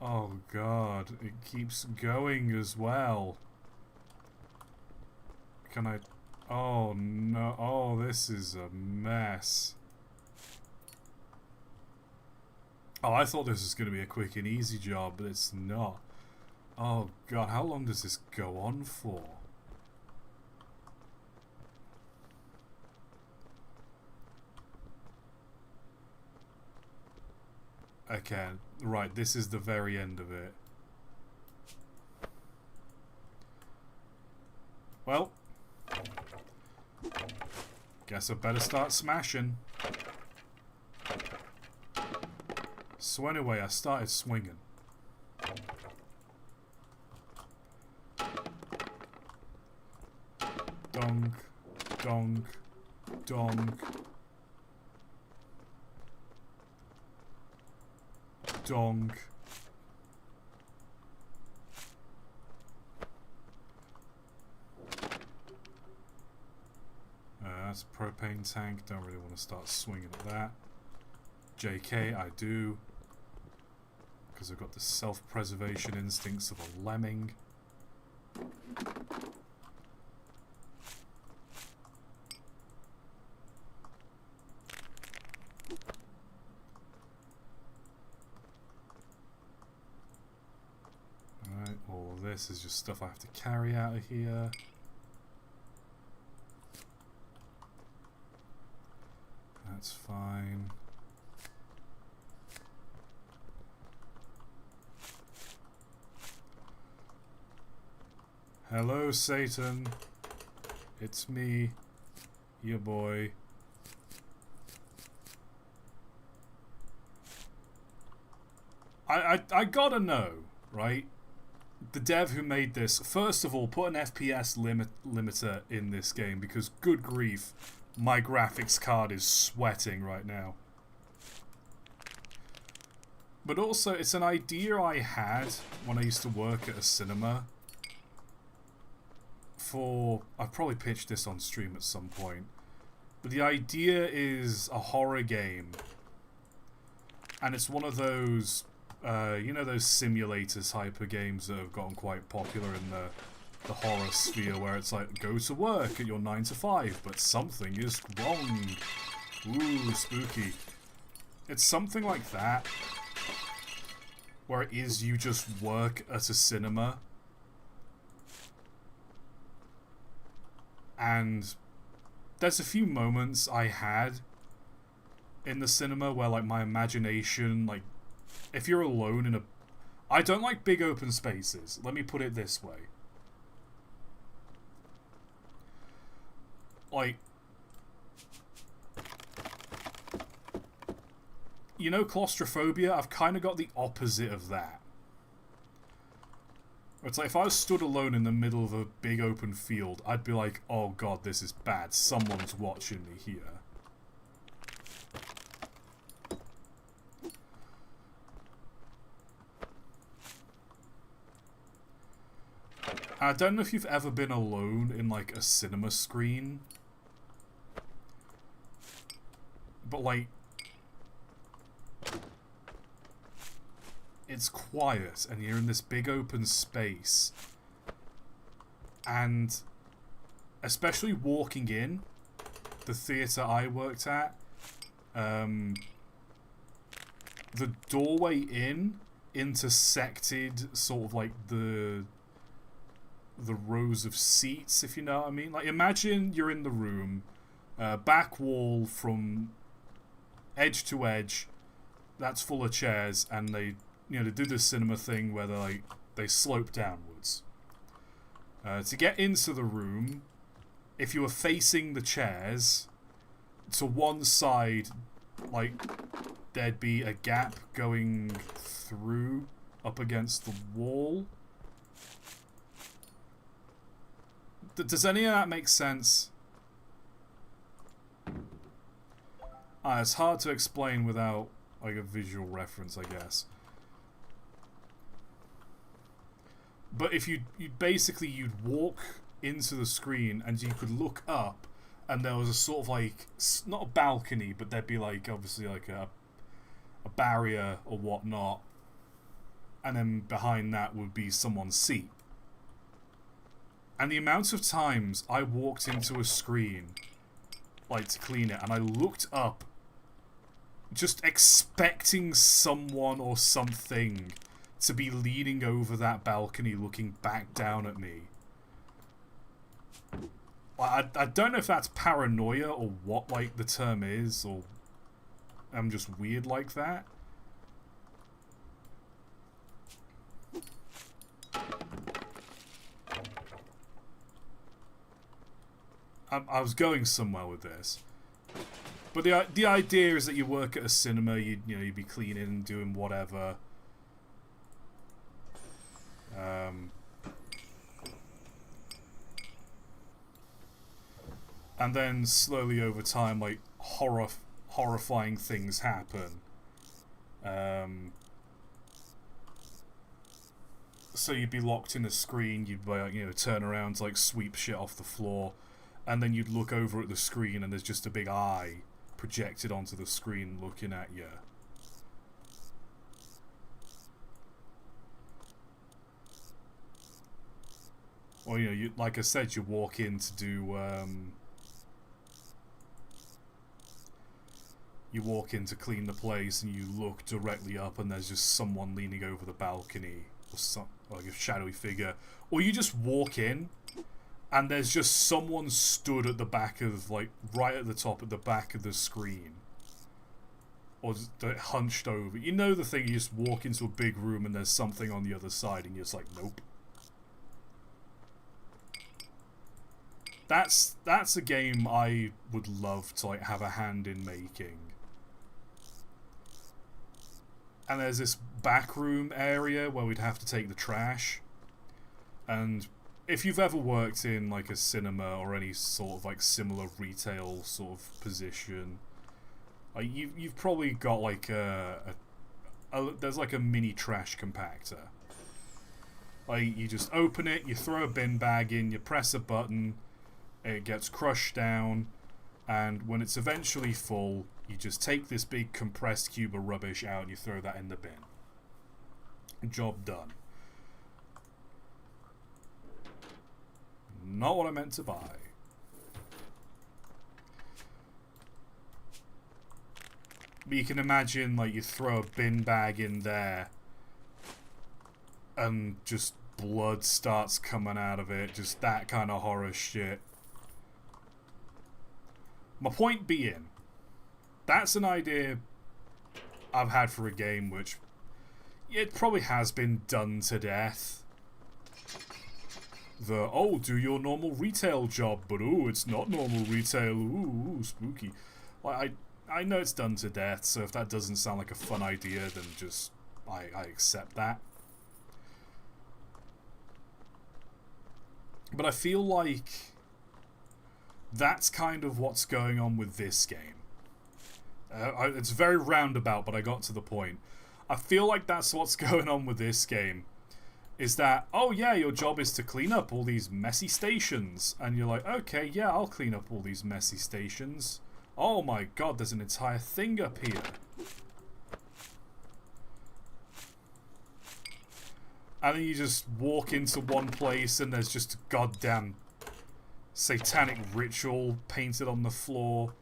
Oh, God. It keeps going as well. Can I... Oh, no. Oh, this is a mess. Oh, I thought this was going to be a quick and easy job, but it's not. Oh, God. How long does this go on for? Okay, right. This is the very end of it. Well, guess I better start smashing. So anyway, I started swinging. Dong, dong, dong. Dong. That's a propane tank. Don't really want to start swinging at that. JK, I do. Because I've got the self-preservation instincts of a lemming. Alright, all of this is just stuff I have to carry out of here. That's fine. Hello, Satan. It's me, your boy. I gotta know, right? The dev who made this, first of all, put an FPS limiter in this game because, good grief, my graphics card is sweating right now. But also, it's an idea I had when I used to work at a cinema. I've probably pitched this on stream at some point. But the idea is a horror game. And it's one of those, you know, those simulators hyper games that have gotten quite popular in the horror sphere, where it's like, go to work at your 9 to 5, but something is wrong. Ooh, spooky. It's something like that, where it is you just work at a cinema. And there's a few moments I had in the cinema where, like, my imagination, like, if you're alone in a... I don't like big open spaces. Let me put it this way. Like, you know, claustrophobia? I've kind of got the opposite of that. It's like, if I was stood alone in the middle of a big open field, I'd be like, oh god, this is bad. Someone's watching me here. I don't know if you've ever been alone in, like, a cinema screen. But, like, it's quiet, and you're in this big open space. And especially walking in the theatre I worked at, the doorway in intersected sort of like the rows of seats, if you know what I mean. Like, imagine you're in the room, back wall from edge to edge, that's full of chairs, and they, you know, they do this cinema thing where they slope downwards. To get into the room, if you were facing the chairs, to one side, like, there'd be a gap going through up against the wall. Does any of that make sense? It's hard to explain without, like, a visual reference, I guess. But if you'd walk into the screen and you could look up, and there was a sort of, like, not a balcony, but there'd be, like, obviously, like, a barrier or whatnot, and then behind that would be someone's seat. And the amount of times I walked into a screen, like, to clean it, and I looked up, just expecting someone or something to be leaning over that balcony looking back down at me. I don't know if that's paranoia or what, like, the term is, or I'm just weird like that. I was going somewhere with this, but the idea is that you work at a cinema, you'd be cleaning and doing whatever, and then slowly over time, like, horrifying things happen. So you'd be locked in a screen, you'd, turn around to, like, sweep shit off the floor. And then you'd look over at the screen and there's just a big eye projected onto the screen looking at you. Or, you know, like I said, you walk in to do, you walk in to clean the place and you look directly up and there's just someone leaning over the balcony, or like a shadowy figure. Or you just walk in and there's just someone stood at the back of, like, right at the top at the back of the screen. Or just hunched over. You know the thing, you just walk into a big room and there's something on the other side and you're just like, nope. That's a game I would love to, like, have a hand in making. And there's this back room area where we'd have to take the trash. And if you've ever worked in, like, a cinema or any sort of, like, similar retail sort of position, like, you've probably got, like, there's, like, a mini trash compactor. Like, you just open it, you throw a bin bag in, you press a button, it gets crushed down, and when it's eventually full, you just take this big compressed cube of rubbish out and you throw that in the bin. Job done. Not what I meant to buy. But you can imagine, like, you throw a bin bag in there and just blood starts coming out of it. Just that kind of horror shit. My point being, that's an idea I've had for a game which it probably has been done to death. Oh, do your normal retail job, but ooh, it's not normal retail, ooh, spooky. Like, I know it's done to death, so if that doesn't sound like a fun idea, then just, I accept that. But I feel like that's kind of what's going on with this game. It's very roundabout, but I got to the point. I feel like that's what's going on with this game. Is that, oh yeah, your job is to clean up all these messy stations. And you're like, okay, yeah, I'll clean up all these messy stations. Oh my god, there's an entire thing up here. And then you just walk into one place and there's just a goddamn satanic ritual painted on the floor.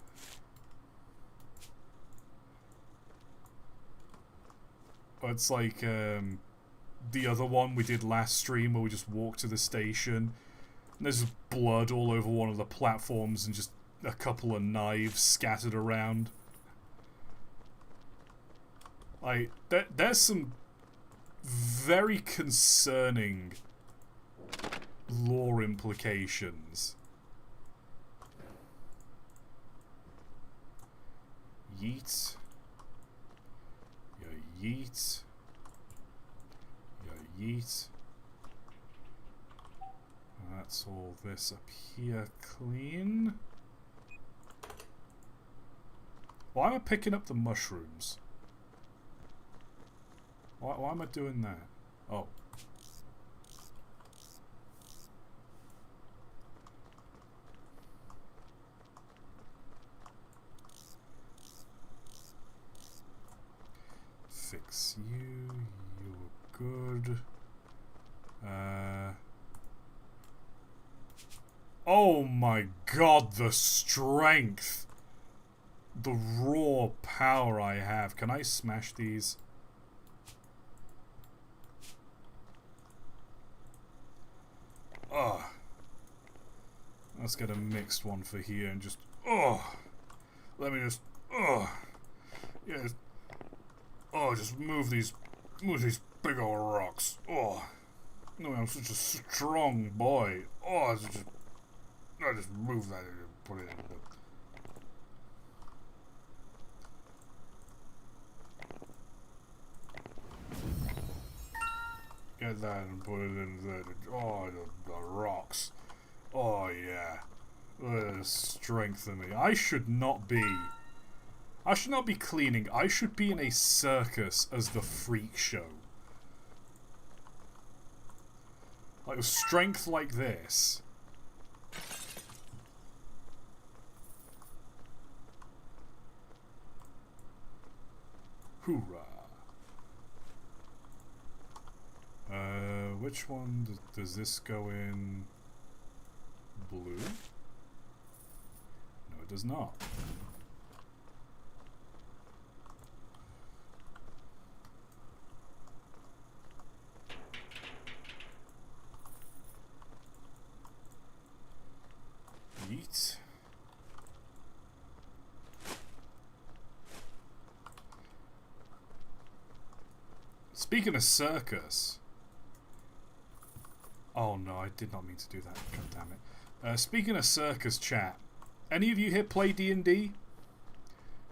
It's like the other one we did last stream where we just walked to the station and there's blood all over one of the platforms and just a couple of knives scattered around. Like, there's some very concerning lore implications. Yeet. Yeah, yeet. Yeah, yeet. That's all this up here clean. Why am I picking up the mushrooms? Why am I doing that? Oh. Fix you. You're good. Oh my god, the strength! The raw power I have. Can I smash these? Ugh. Let's get a mixed one for here and just... Ugh. Let me just... Ugh. Yeah, just... Oh, just move these big old rocks. Oh. No, I'm such a strong boy. Oh, I just move that and put it in the... Get that and put it in the... Oh, the rocks. Oh, yeah. Strengthen me. I should not be cleaning. I should be in a circus as the freak show. Like, with strength like this. Hoorah. Which one does this go in? blue? No, it does not. Yeet. Speaking of circus... Oh no, I did not mean to do that. God damn it. Speaking of circus, chat, any of you here play D&D?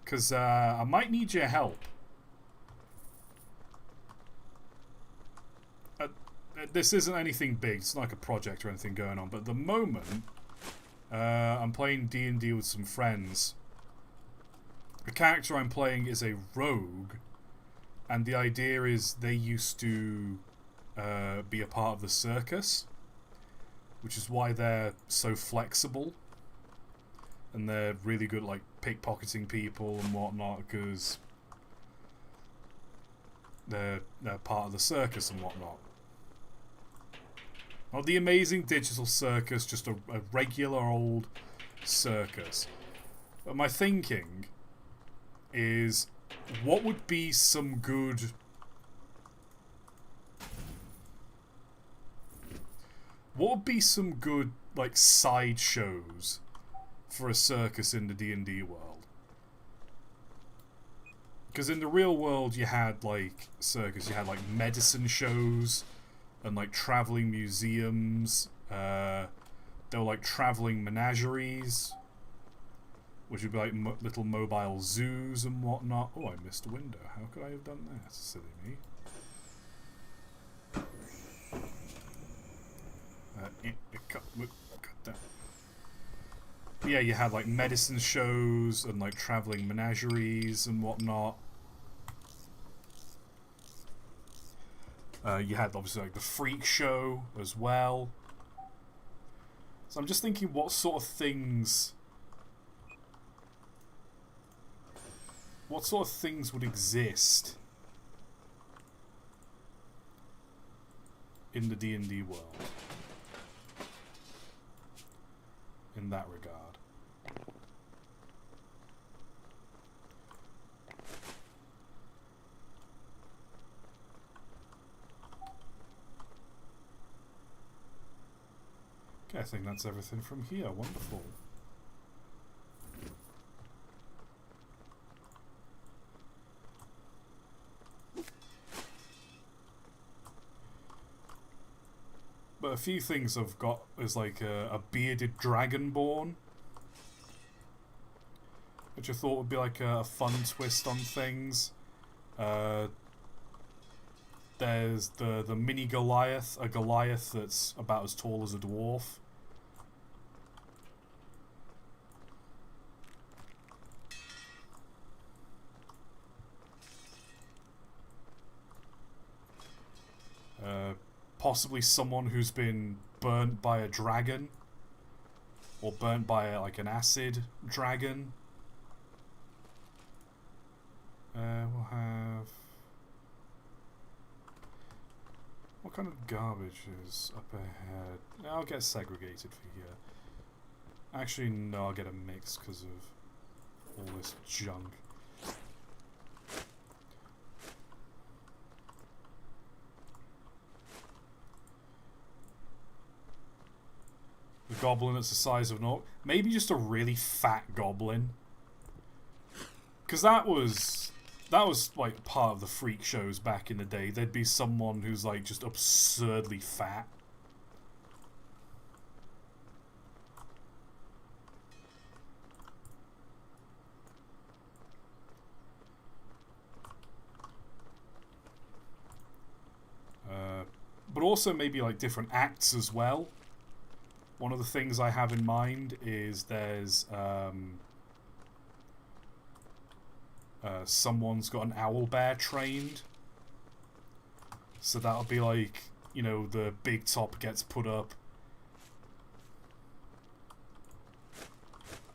Because I might need your help. This isn't anything big. It's not like a project or anything going on. But at the moment, I'm playing D&D with some friends. The character I'm playing is a rogue. And the idea is they used to be a part of the circus, which is why they're so flexible. And they're really good at, like, pickpocketing people and whatnot, because they're part of the circus and whatnot. Not the amazing digital circus, just a regular old circus. But my thinking is, what would be some good... What would be some good, like, side shows for a circus in the D&D world? Because in the real world you had, like, circus, you had, like, medicine shows and, like, traveling museums. There were, like, traveling menageries, which would be, like, little mobile zoos and whatnot. Oh, I missed a window. How could I have done that? Silly me. Yeah, you had, like, medicine shows and, like, traveling menageries and whatnot. You had, obviously, like, the freak show as well. So I'm just thinking what sort of things... What sort of things would exist in the D&D world? In that regard. Okay, I think that's everything from here. Wonderful. But a few things I've got is like a bearded dragonborn, which I thought would be like a fun twist on things. There's the mini Goliath, a Goliath that's about as tall as a dwarf. Possibly someone who's been burnt by a dragon, or burnt by like an acid dragon. We'll have... What kind of garbage is up ahead? I'll get segregated for here. Actually, no, I'll get a mix because of all this junk. The goblin that's the size of an orc. Maybe just a really fat goblin. Because that was like part of the freak shows back in the day. There'd be someone who's like just absurdly fat. But also maybe like different acts as well. One of the things I have in mind is there's someone's got an owlbear trained. So that'll be like, you know, the big top gets put up.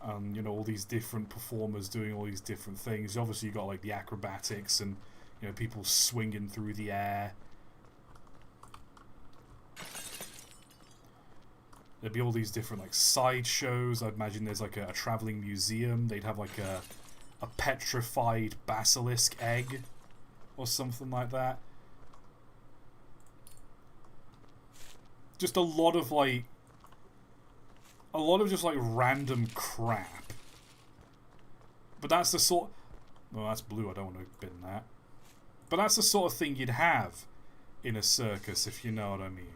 And, you know, all these different performers doing all these different things. Obviously, you've got like the acrobatics and, you know, people swinging through the air. There'd be all these different like side shows. I'd imagine there's like a traveling museum. They'd have like a petrified basilisk egg or something like that. Just a lot of just like random crap. But that's the sort... Well, that's blue, I don't want to bin that. But that's the sort of thing you'd have in a circus, if you know what I mean.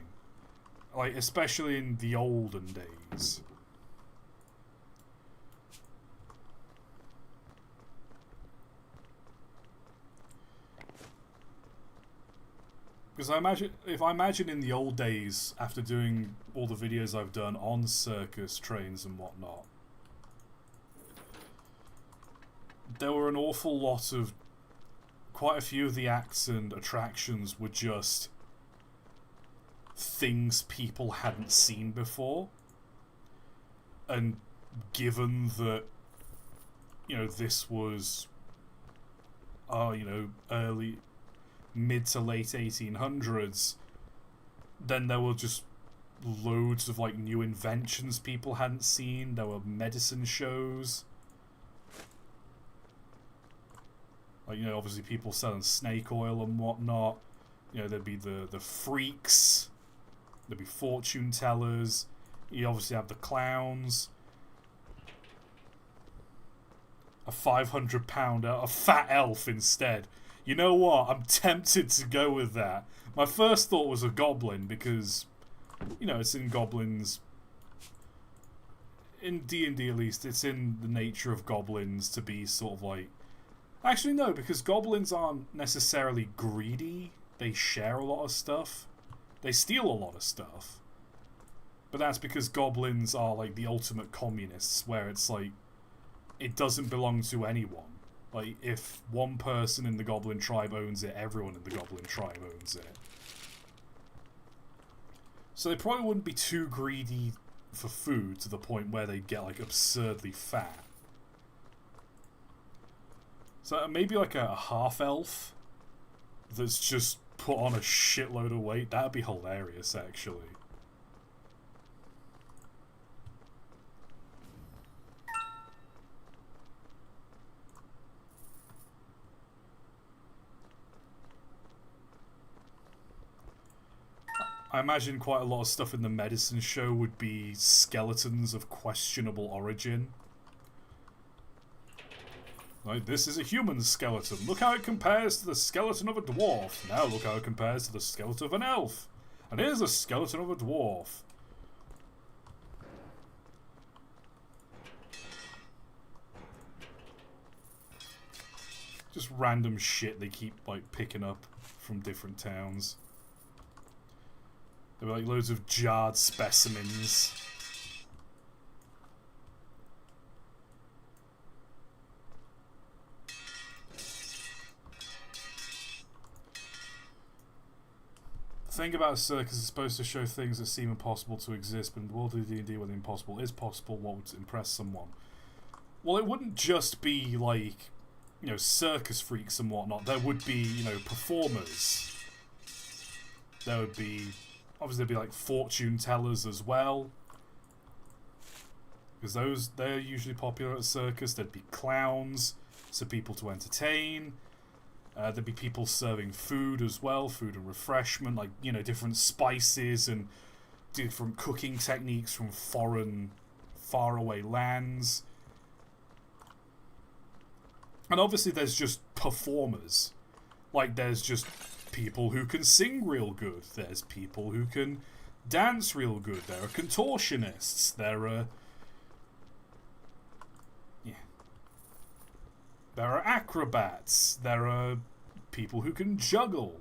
Like, especially in the olden days. Because if I imagine in the old days, after doing all the videos I've done on circus trains and whatnot, there were an awful lot of... Quite a few of the acts and attractions were just things people hadn't seen before. And given that, you know, this was, early... mid to late 1800s, then there were just loads of like new inventions people hadn't seen. There were medicine shows, like, you know, obviously people selling snake oil and whatnot. You know, there'd be the freaks, there'd be fortune tellers, you obviously have the clowns, a 500-pounder, a fat elf instead. You know what? I'm tempted to go with that. My first thought was a goblin because, you know, it's in goblins. In D&D at least, it's in the nature of goblins to be sort of like... Actually, no, because goblins aren't necessarily greedy. They share a lot of stuff. They steal a lot of stuff. But that's because goblins are like the ultimate communists, where it's like, it doesn't belong to anyone. Like, if one person in the Goblin tribe owns it, everyone in the Goblin tribe owns it. So they probably wouldn't be too greedy for food to the point where they get, like, absurdly fat. So maybe, like, a half-elf that's just put on a shitload of weight. That'd be hilarious, actually. I imagine quite a lot of stuff in the medicine show would be skeletons of questionable origin. Like, this is a human skeleton. Look how it compares to the skeleton of a dwarf. Now look how it compares to the skeleton of an elf. And here's a skeleton of a dwarf. Just random shit they keep, like, picking up from different towns. There were like loads of jarred specimens. The thing about a circus is supposed to show things that seem impossible to exist, but in the world of D&D where the impossible is possible, what would impress someone? Well, it wouldn't just be like, you know, circus freaks and whatnot. There would be, you know, performers. There would be... Obviously, there'd be like fortune tellers as well, because they're usually popular at a circus. There'd be clowns, so people to entertain. There'd be people serving food as well, food and refreshment, like, you know, different spices and different cooking techniques from foreign, faraway lands. And obviously, there's just performers, like there's just people who can sing real good. There's people who can dance real good. There are contortionists. There are... Yeah. There are acrobats. There are people who can juggle.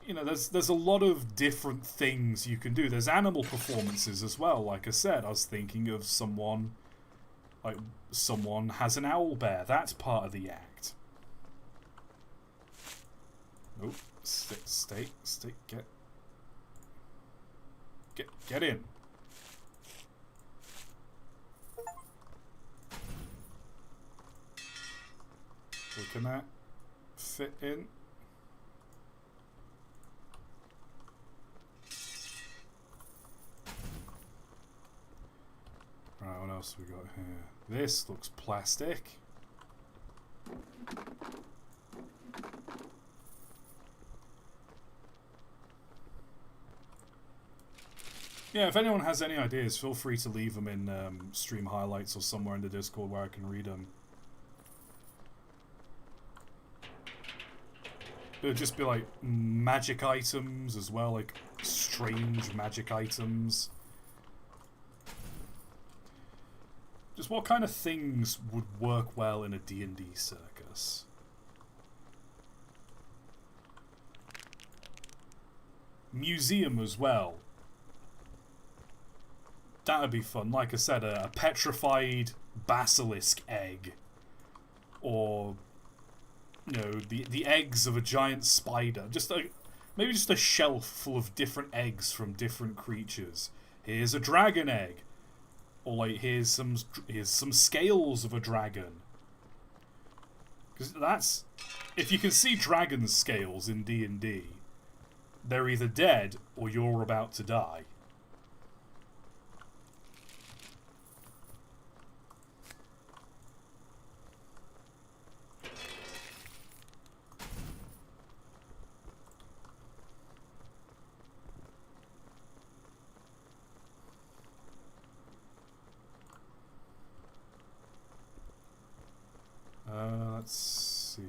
You know, there's a lot of different things you can do. There's animal performances as well. Like I said, I was thinking of someone... Like, someone has an owl bear. That's part of the act. Nope. Stay, get in. So can that fit in? else we got here? This looks plastic. Yeah, if anyone has any ideas, feel free to leave them in stream highlights or somewhere in the Discord where I can read them. It would just be like magic items as well, like strange magic items. Just what kind of things would work well in a D&D circus? Museum as well. That would be fun. Like I said, a petrified basilisk egg. Or, you know, the eggs of a giant spider. Maybe just a shelf full of different eggs from different creatures. Here's a dragon egg. Or like, here's some scales of a dragon. Because that's... If you can see dragon scales in D&D, they're either dead or you're about to die. Let's see.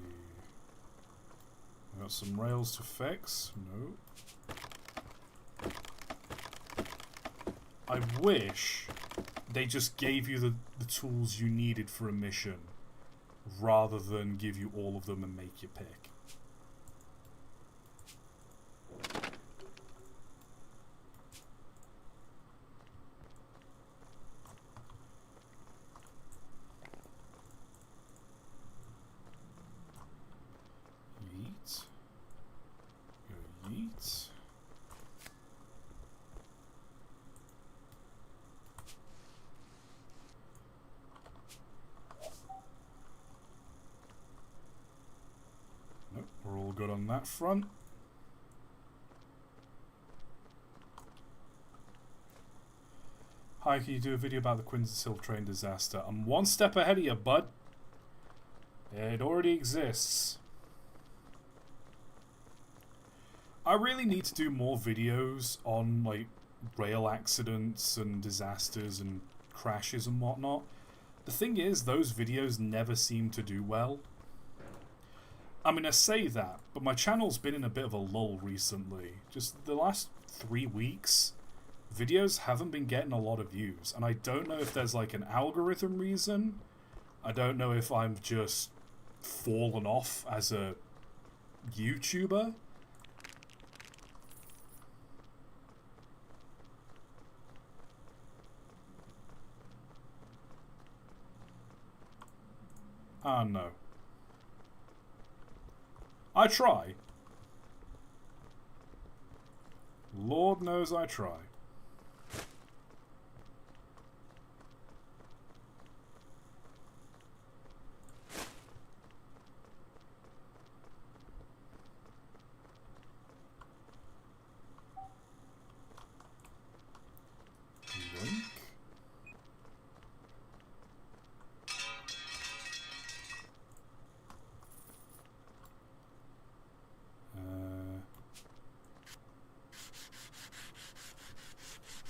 We got some rails to fix. No. I wish they just gave you the tools you needed for a mission, rather than give you all of them and make you pick. Good on that front. Hi, can you do a video about the Quincy train disaster? I'm one step ahead of you, bud. It already exists. I really need to do more videos on like rail accidents and disasters and crashes and whatnot. The thing is, those videos never seem to do well. I mean, I say that, but my channel's been in a bit of a lull recently. Just the last 3 weeks, videos haven't been getting a lot of views. And I don't know if there's like an algorithm reason. I don't know if I'm just fallen off as a YouTuber. I don't know. I try. Lord knows I try. Yoink.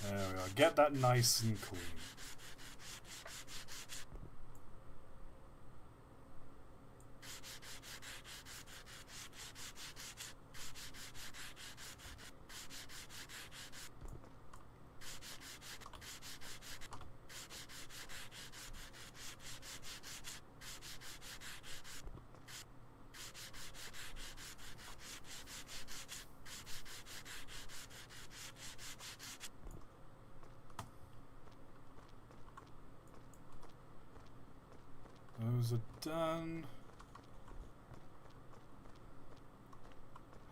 There we are. Get that nice and clean. Those are done.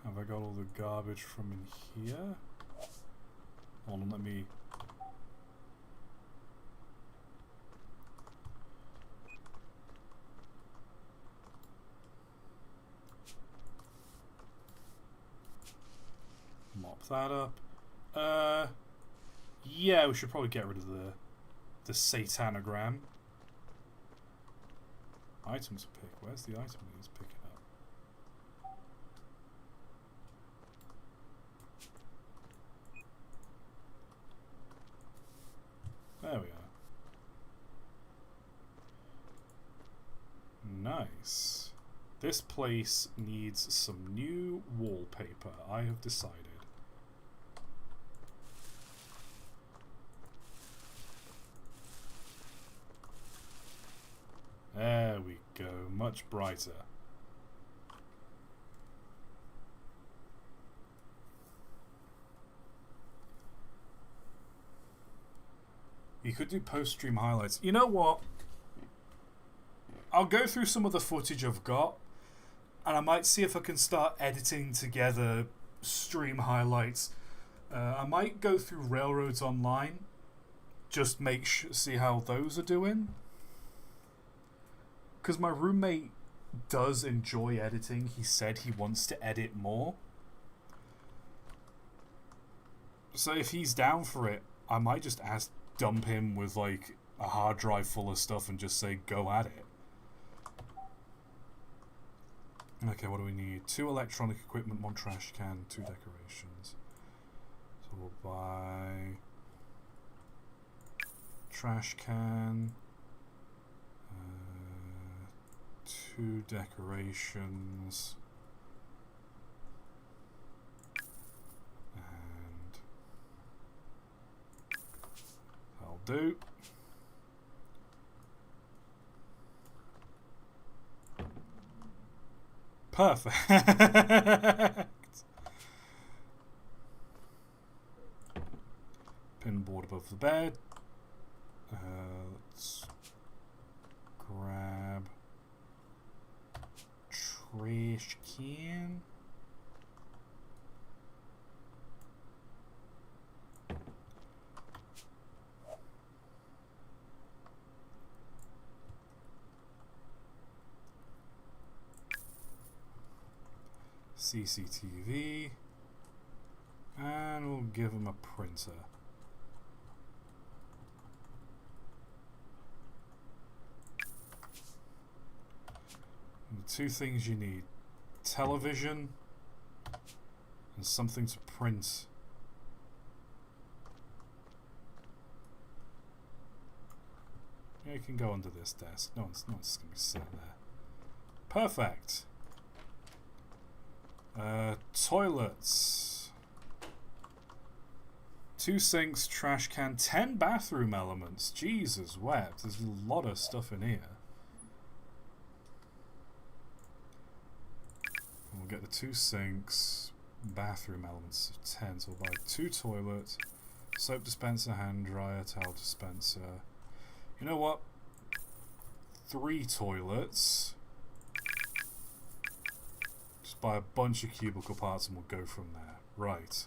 Have I got all the garbage from in here? Hold on, let me... mop that up. Yeah, we should probably get rid of the satanogram. Items to pick. Where's the item he's picking up? There we are. Nice. This place needs some new wallpaper, I have decided. There we go, much brighter. You could do post-stream highlights. You know what? I'll go through some of the footage I've got, and I might see if I can start editing together stream highlights. I might go through Railroads Online, just see how those are doing. Because my roommate does enjoy editing. He said he wants to edit more. So if he's down for it, I might just dump him with like a hard drive full of stuff and just say, go at it. Okay, what do we need? 2 electronic equipment, 1 trash can, 2 decorations. So we'll buy trash can, 2 decorations, and that'll do. Perfect. Pinboard above the bed. Let's grab trash can. CCTV, and we'll give him a printer. And the 2 things you need: television and something to print. Yeah, you can go under this desk. No one's going to be sitting there. Perfect. Toilets. 2 sinks, trash can, 10 bathroom elements. Jesus wept. There's a lot of stuff in here. And we'll get the 2 sinks, bathroom elements of 10. So we'll buy 2 toilets, soap dispenser, hand dryer, towel dispenser. You know what? 3 toilets. Buy a bunch of cubicle parts and we'll go from there. Right.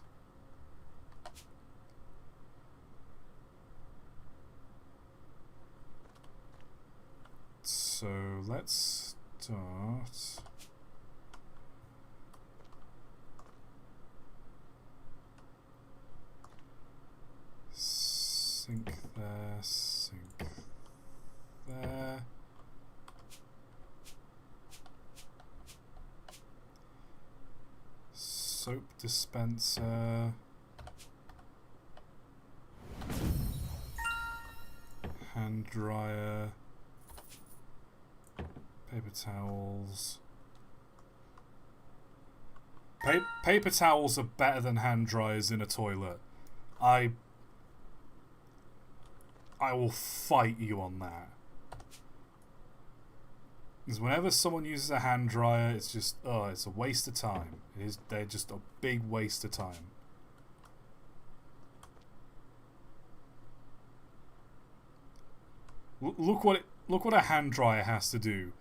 So let's start. Sink there, sink there. Soap dispenser, hand dryer, paper towels. Paper towels are better than hand dryers in a toilet. I will fight you on that. Because whenever someone uses a hand dryer, it's just, it's a waste of time. They're just a big waste of time. Look what a hand dryer has to do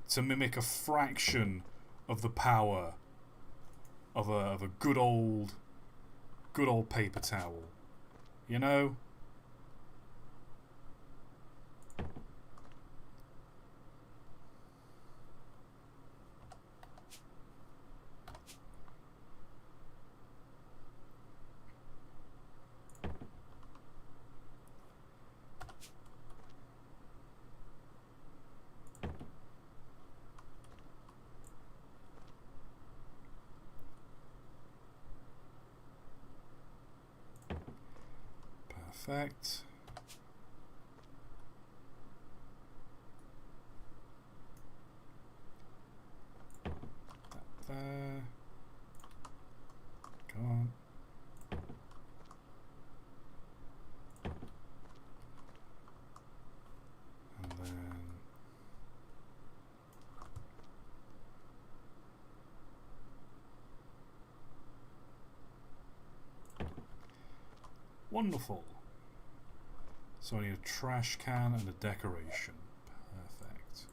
to mimic a fraction of the power of a good old paper towel. You know? Perfect. That there. Come on. And then wonderful. So I need a trash can and a decoration. Perfect.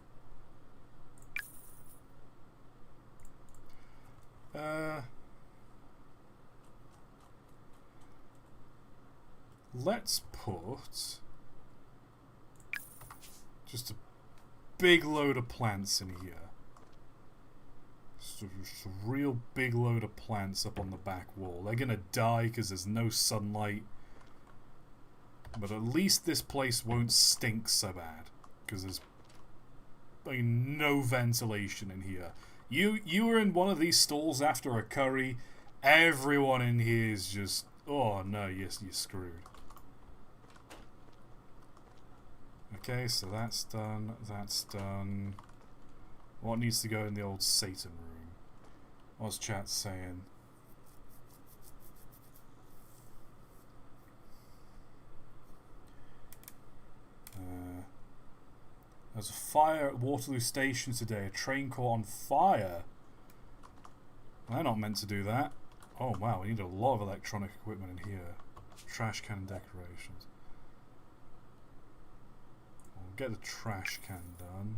Let's put just a big load of plants in here. Just a real big load of plants up on the back wall. They're gonna die because there's no sunlight. But at least this place won't stink so bad. Because there's like no ventilation in here. You were in one of these stalls after a curry. Everyone in here is just... Oh no, yes, you're screwed. Okay, so that's done. That's done. What needs to go in the old Satan room? What's chat saying? There's a fire at Waterloo Station today. A train caught on fire. They're not meant to do that. Oh wow, we need a lot of electronic equipment in here. Trash can decorations. We'll get the trash can done.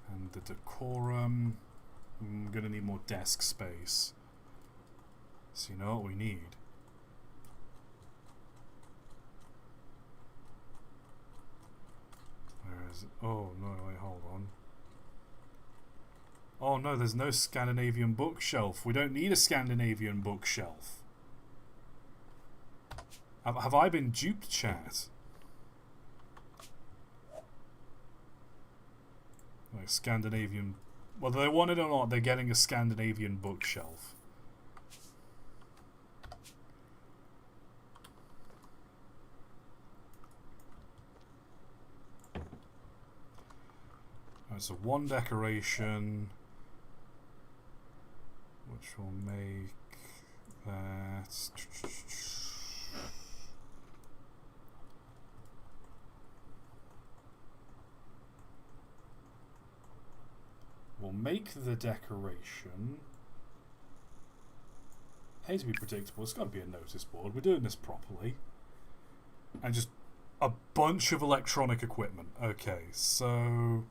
And the decorum. I'm gonna need more desk space. So you know what we need? Where is it? Oh no, wait, hold on. Oh no, there's no Scandinavian bookshelf. We don't need a Scandinavian bookshelf. Have I been duped, chat? Like Scandinavian... Whether they want it or not, they're getting a Scandinavian bookshelf. Alright, so one decoration... which will make that... We'll make the decoration. Hate to be predictable, it's got to be a notice board. We're doing this properly. And just a bunch of electronic equipment. Okay, so...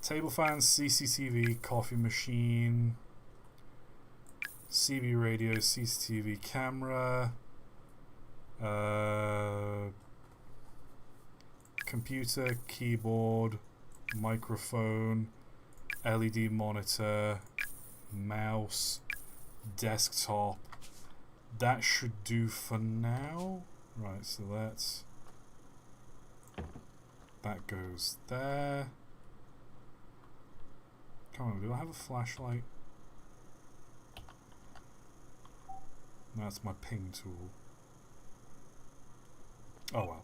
table fans, CCTV, coffee machine... CB radio, CCTV camera, computer, keyboard, microphone, LED monitor, mouse, desktop. That should do for now. Right, so that goes there. Come on, do I have a flashlight? That's my ping tool. Oh well.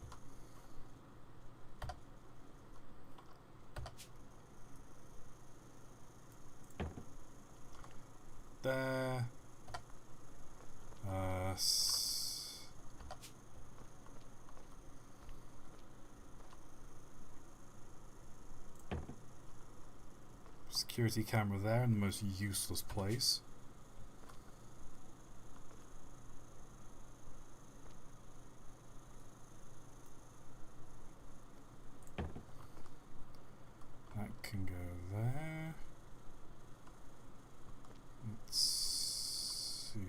There. Security camera there in the most useless place. Can go there. Let's see.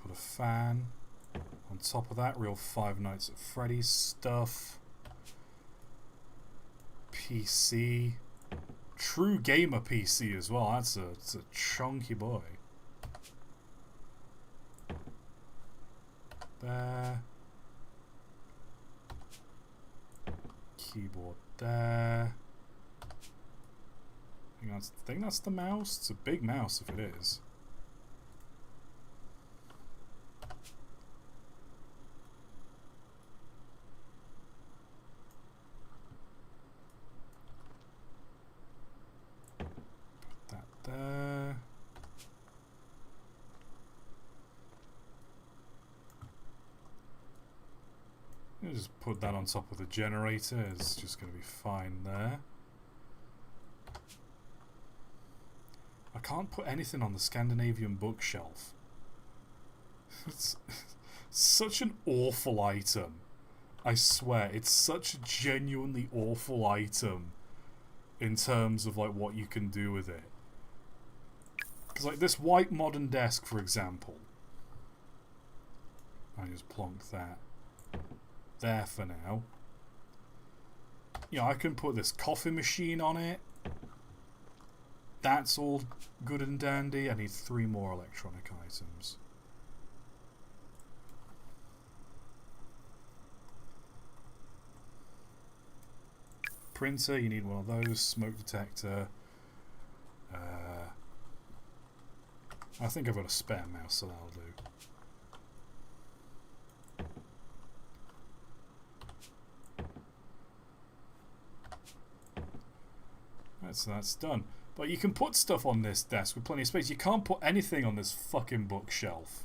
Put a fan on top of that. Real Five Nights at Freddy's stuff. PC. True gamer PC as well. It's a chunky boy. There. Keyboard there. I think that's the mouse. It's a big mouse if it is. Just put that on top of the generator. It's just going to be fine there. I can't put anything on the Scandinavian bookshelf. It's such an awful item. I swear, it's such a genuinely awful item in terms of like what you can do with it. Because like this white modern desk, for example, I just plonk that there for now. You know, I can put this coffee machine on it. That's all good and dandy. I need 3 more electronic items. Printer, you need one of those. Smoke detector. I think I've got a spare mouse, so that'll do. Right, so that's done. But you can put stuff on this desk with plenty of space. You can't put anything on this fucking bookshelf.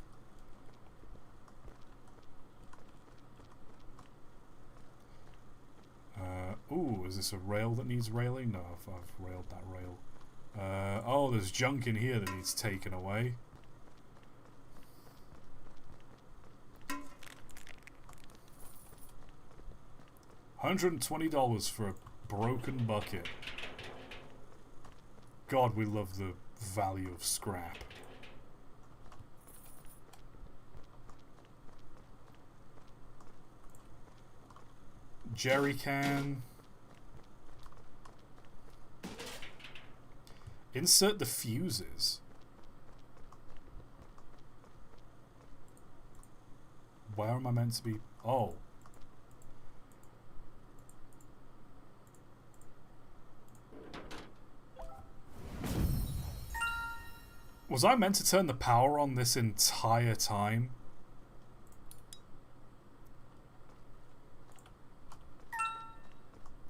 Ooh, is this a rail that needs railing? No, I've railed that rail. Oh, there's junk in here that needs taken away. $120 for a broken bucket. God, we love the value of scrap. Jerry can. Insert the fuses. Where am I meant to be? Oh. Was I meant to turn the power on this entire time?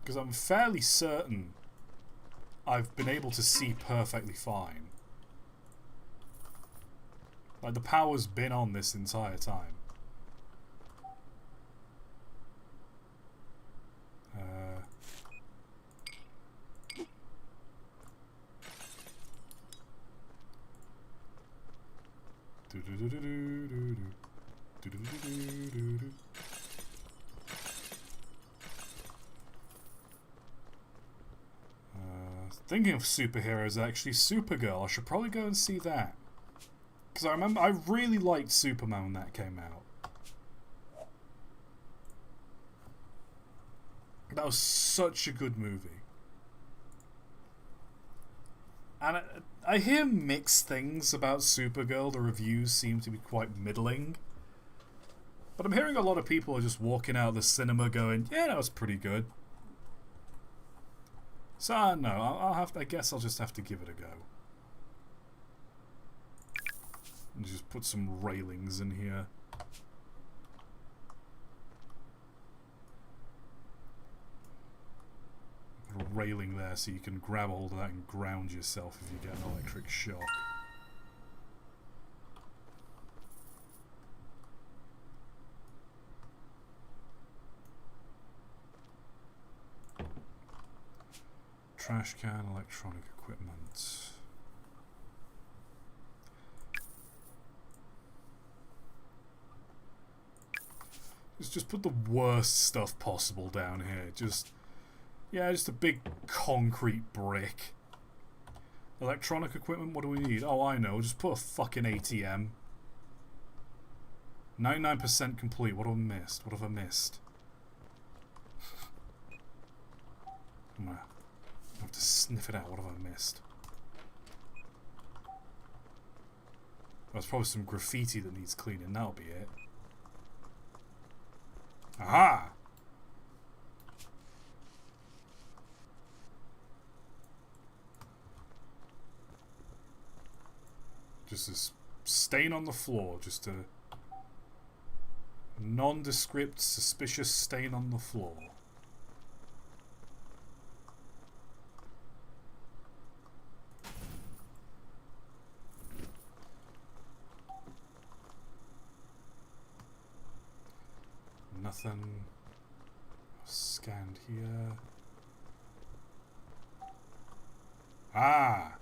Because I'm fairly certain I've been able to see perfectly fine. Like, the power's been on this entire time. Thinking of superheroes, actually, Supergirl. I should probably go and see that. Because I remember I really liked Superman when that came out. That was such a good movie. And I hear mixed things about Supergirl. The reviews seem to be quite middling. But I'm hearing a lot of people are just walking out of the cinema going, yeah, that was pretty good. So I don't know. I guess I'll just have to give it a go. And just put some railings in here. Put a railing there so you can grab hold of that and ground yourself if you get an electric shock. Trash can, electronic equipment. Just put the worst stuff possible down here. Just a big concrete brick. Electronic equipment, what do we need? Oh, I know. Just put a fucking ATM. 99% complete. What have I missed? What have I missed? I'm gonna have to sniff it out. What have I missed? There's probably some graffiti that needs cleaning. That'll be it. Aha! Just this stain on the floor. Just a nondescript, suspicious stain on the floor. Nothing. scanned here. Ah!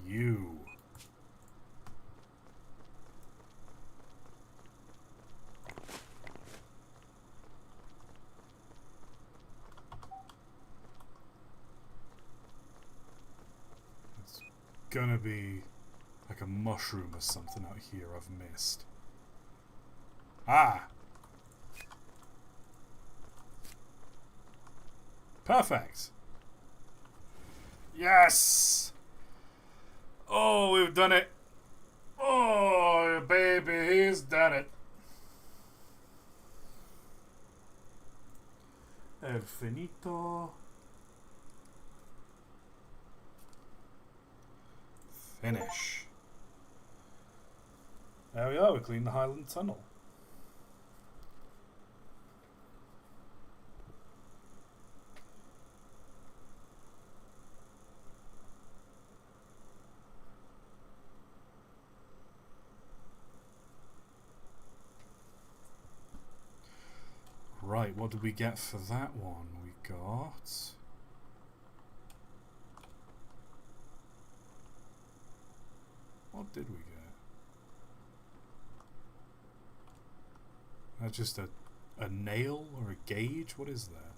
You. It's gonna be like a mushroom or something out here I've missed. Ah! Perfect! Yes! Oh, we've done it! Oh, baby, he's done it! El finito. Finish. There we are, we cleaned the Highland Tunnel. Right, what did we get for that one? We got... What did we get? That's just a nail or a gauge? What is that?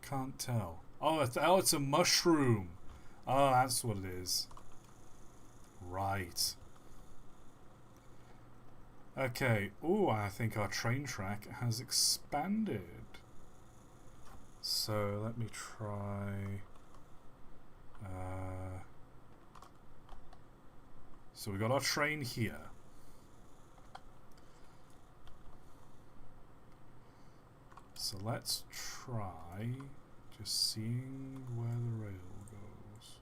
Can't tell. Oh, it's a mushroom. Oh, that's what it is. Right. Okay. Ooh, I think our train track has expanded. So let me try. So we got our train here. So let's try just seeing where the rail goes.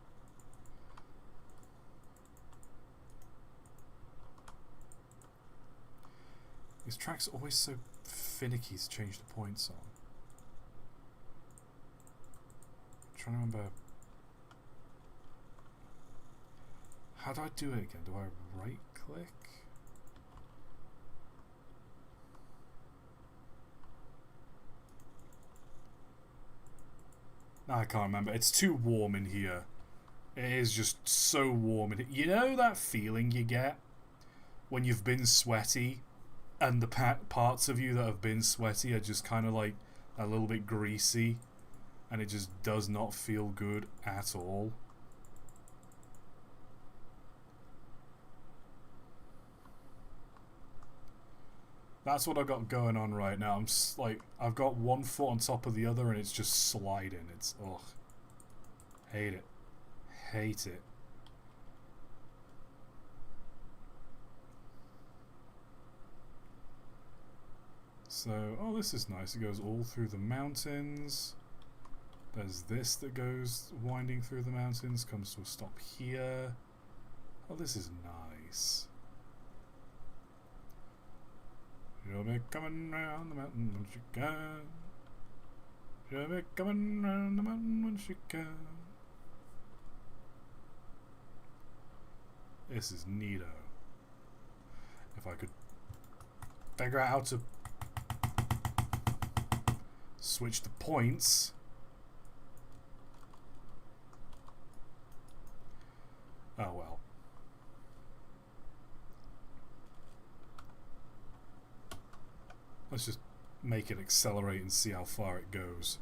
These tracks are always so finicky to change the points on. I'm trying to remember. How do I do it again? Do I right click? No, I can't remember. It's too warm in here. It is just so warm in here. You know that feeling you get when you've been sweaty and the parts of you that have been sweaty are just kind of like a little bit greasy and it just does not feel good at all? That's what I've got going on right now. I'm like, I've got one foot on top of the other and it's just sliding. It's, ugh. Hate it. Hate it. So, oh, this is nice. It goes all through the mountains. There's this that goes winding through the mountains, comes to a stop here. Oh, this is nice. You'll be coming round the mountain once you can. You'll be coming round the mountain once you can. This is neato. If I could figure out how to switch the points. Oh well. Let's just make it accelerate and see how far it goes.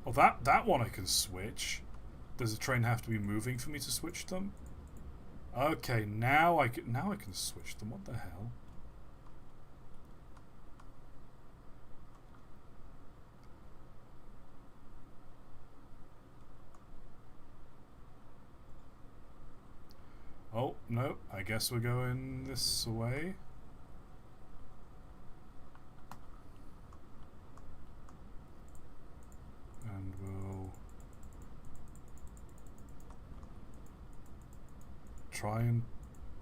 Oh, that one I can switch. Does the train have to be moving for me to switch them? Okay, now I can switch them. What the hell? Oh, no, I guess we're going this way. And we'll try and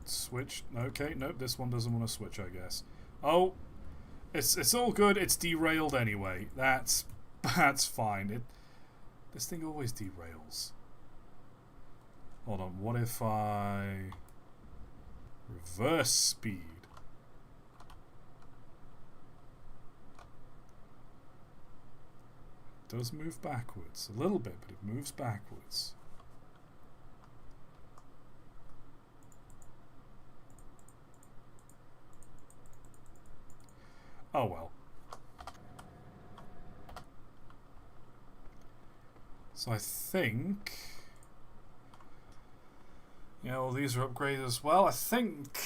switch. Okay, nope, this one doesn't want to switch, I guess. Oh, it's all good. It's derailed anyway. That's fine. This thing always derails. Hold on, what if I reverse speed? It does move backwards. A little bit, but it moves backwards. Oh well. So I think... yeah, well, these are upgraded as well. I think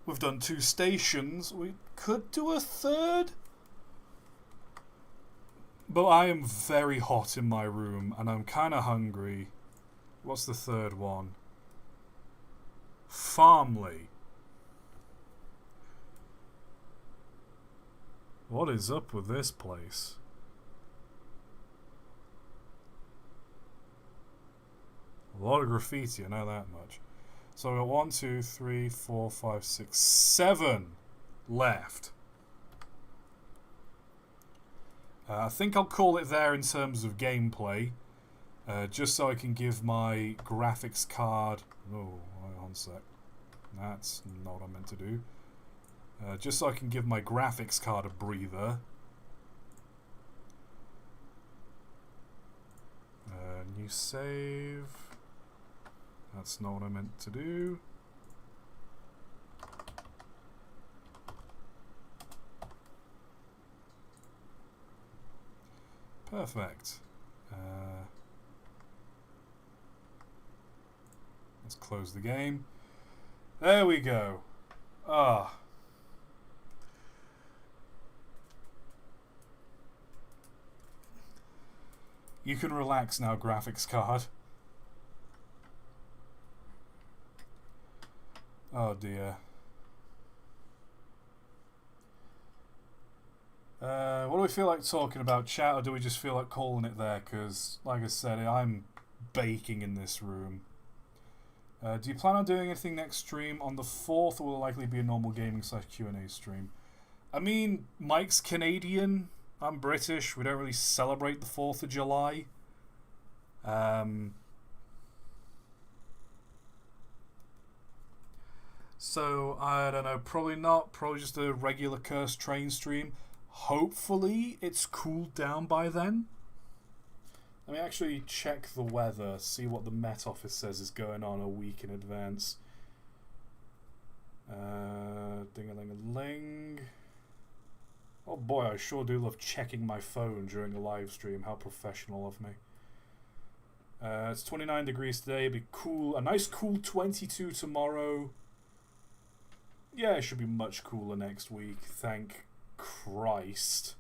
we've done 2 stations. We could do a third. But I am very hot in my room, and I'm kind of hungry. What's the third one? Farmley. What is up with this place? A lot of graffiti, I know that much. So we got 1, 2, 3, 4, 5, 6, 7 left. I think I'll call it there in terms of gameplay. Just so I can give my graphics card... oh, hang on a sec. That's not what I meant to do. Just so I can give my graphics card a breather. New save. That's not what I meant to do. Perfect. Let's close the game. There we go. Ah. You can relax now, graphics card. Oh dear. What do we feel like talking about, chat, or do we just feel like calling it there? Because, like I said, I'm baking in this room. Do you plan on doing anything next stream? On the 4th, will it likely be a normal gaming / Q&A stream? I mean, Mike's Canadian. I'm British. We don't really celebrate the 4th of July. So, I don't know. Probably not. Probably just a regular Cursed Train stream. Hopefully, it's cooled down by then. Let me actually check the weather, see what the Met Office says is going on a week in advance. Ding-a-ling-a-ling. Oh boy, I sure do love checking my phone during a live stream. How professional of me. It's 29 degrees today. It'll be cool. A nice cool 22 tomorrow. Yeah, it should be much cooler next week. Thank Christ.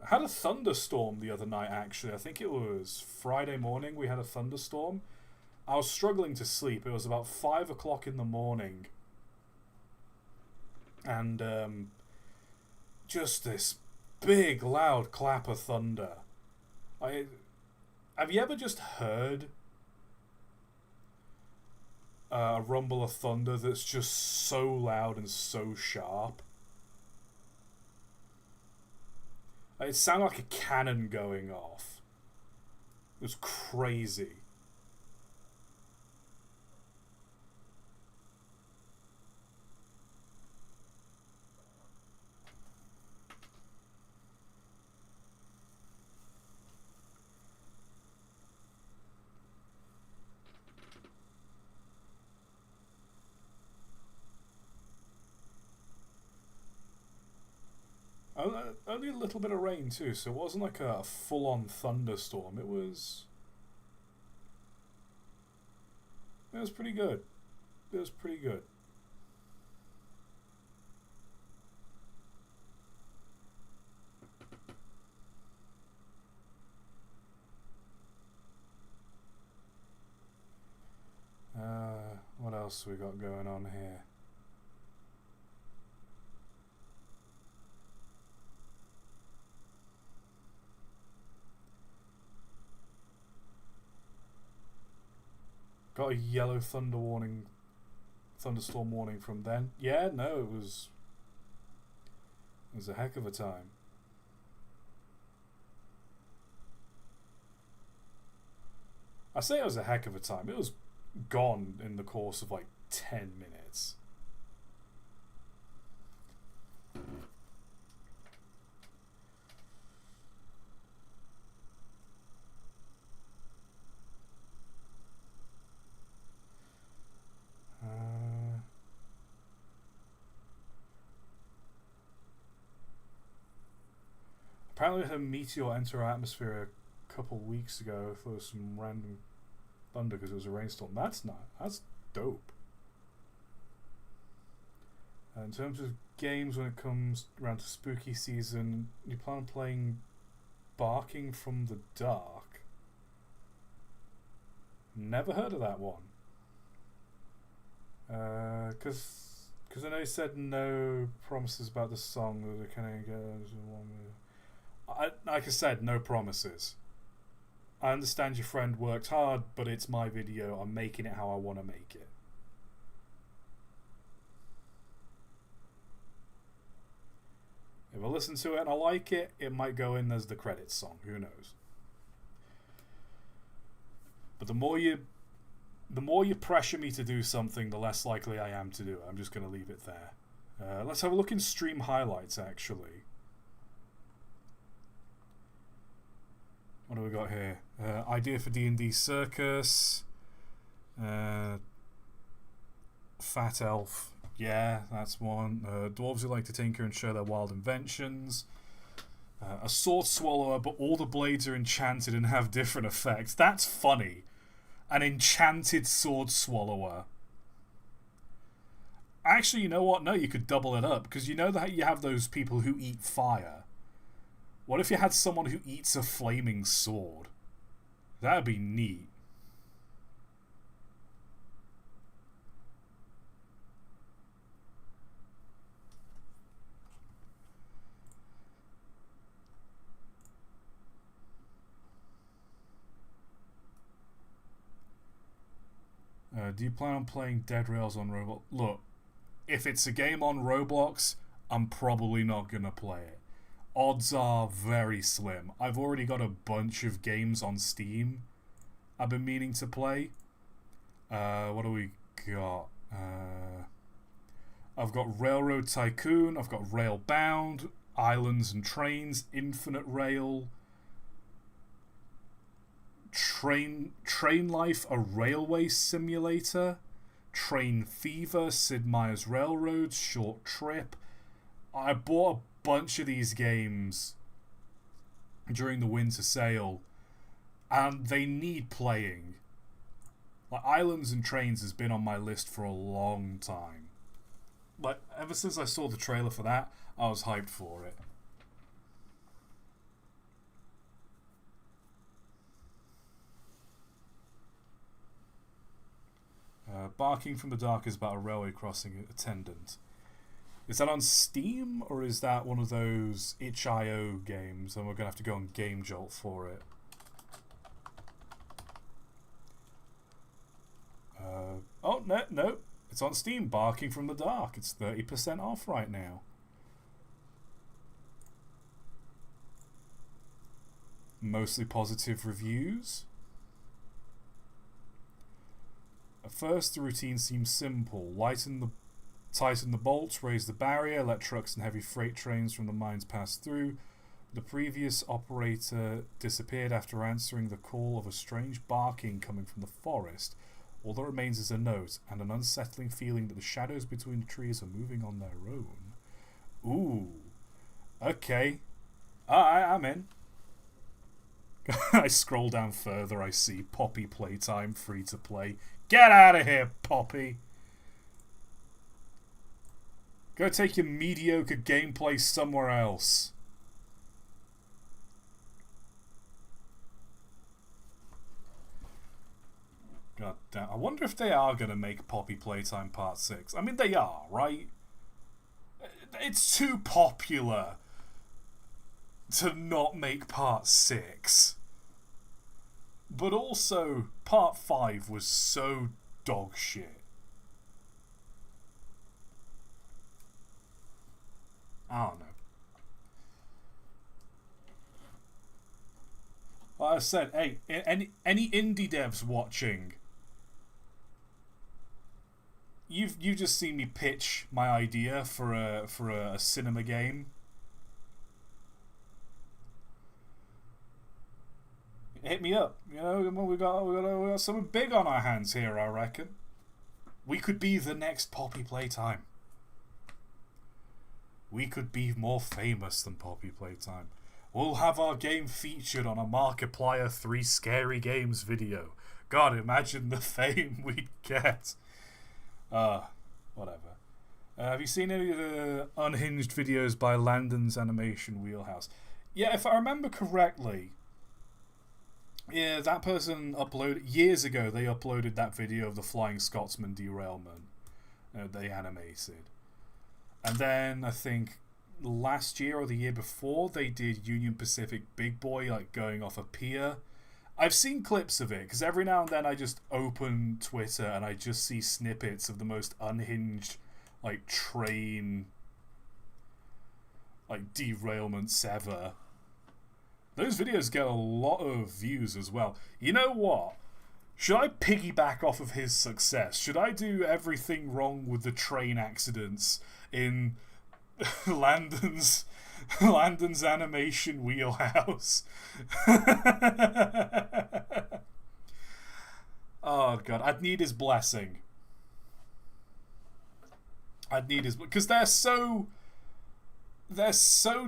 Had a thunderstorm the other night, actually. I think it was Friday morning we had a thunderstorm. I was struggling to sleep. It was about 5 o'clock in the morning. And just this big, loud clap of thunder. Have you ever just heard a rumble of thunder that's just so loud and so sharp? It sounded like a cannon going off. It was crazy. Only a little bit of rain too, so it wasn't like a full-on thunderstorm. It was pretty good. It was pretty good. What else we got going on here? Got a yellow thunderstorm warning from then. Yeah, no, it was a heck of a time. I say it was a heck of a time. It was gone in the course of like 10 minutes. Apparently, her meteor entered our atmosphere a couple weeks ago for some random thunder because it was a rainstorm. That's dope. In terms of games, when it comes around to spooky season, you plan on playing Barking from the Dark? Never heard of that one. Because I know you said no promises about the song. That kind of goes along with. Like I said, no promises. I understand your friend worked hard, but it's my video. I'm making it how I want to make it. If I listen to it and I like it, it might go in as the credits song. Who knows? But the more you pressure me to do something, the less likely I am to do it. I'm just going to leave it there. Let's have a look in stream highlights, actually. What do we got here? Idea for D&D Circus. Fat Elf. Yeah, that's one. Dwarves who like to tinker and show their wild inventions. A sword swallower, but all the blades are enchanted and have different effects. That's funny. An enchanted sword swallower. Actually, you know what? No, you could double it up, because you know that you have those people who eat fire. What if you had someone who eats a flaming sword? That'd be neat. Do you plan on playing Dead Rails on Roblox? Look, if it's a game on Roblox, I'm probably not going to play it. Odds are very slim. I've already got a bunch of games on Steam I've been meaning to play. What do we got? I've got Railroad Tycoon, I've got Railbound, Islands and Trains, Infinite Rail, Train Life, a railway simulator, Train Fever, Sid Meier's Railroads, Short Trip. I bought a bunch of these games during the winter sale, and they need playing. Like, Islands and Trains has been on my list for a long time. Like, ever since I saw the trailer for that, I was hyped for it. Barking from the Dark is about a railway crossing attendant. Is that on Steam, or is that one of those itch.io games, and we're going to have to go on Game Jolt for it? Oh, no. It's on Steam, Barking from the Dark. It's 30% off right now. Mostly positive reviews. At first, the routine seems simple. Tighten the bolts, raise the barrier, let trucks and heavy freight trains from the mines pass through. The previous operator disappeared after answering the call of a strange barking coming from the forest. All that remains is a note and an unsettling feeling that the shadows between the trees are moving on their own. Ooh. Okay. I'm in. I scroll down further, I see Poppy Playtime, free to play. Get out of here, Poppy! Go take your mediocre gameplay somewhere else. God damn. I wonder if they are going to make Poppy Playtime Part 6. I mean, they are, right? It's too popular to not make Part 6. But also, Part 5 was so dog shit. I don't know. Like I said, hey, any indie devs watching, you just seen me pitch my idea for a cinema game. Hit me up. You know, we got something big on our hands here, I reckon. We could be the next Poppy Playtime. We could be more famous than Poppy Playtime. We'll have our game featured on a Markiplier 3 Scary Games video. God, imagine the fame we'd get. Whatever. Have you seen any of the unhinged videos by Landon's Animation Wheelhouse? Yeah, if I remember correctly, yeah, that person uploaded years ago. They uploaded that video of the Flying Scotsman derailment. They animated, and then I think last year or the year before they did Union Pacific Big Boy, like going off a pier. I've seen clips of it because every now and then I just open Twitter and I just see snippets of the most unhinged, like train, like derailments ever. Those videos get a lot of views as well. You know what? Should I piggyback off of his success? Should I do everything wrong with the train accidents in Landon's Animation Wheelhouse? Oh god, I'd need his blessing. I'd need his, because they're so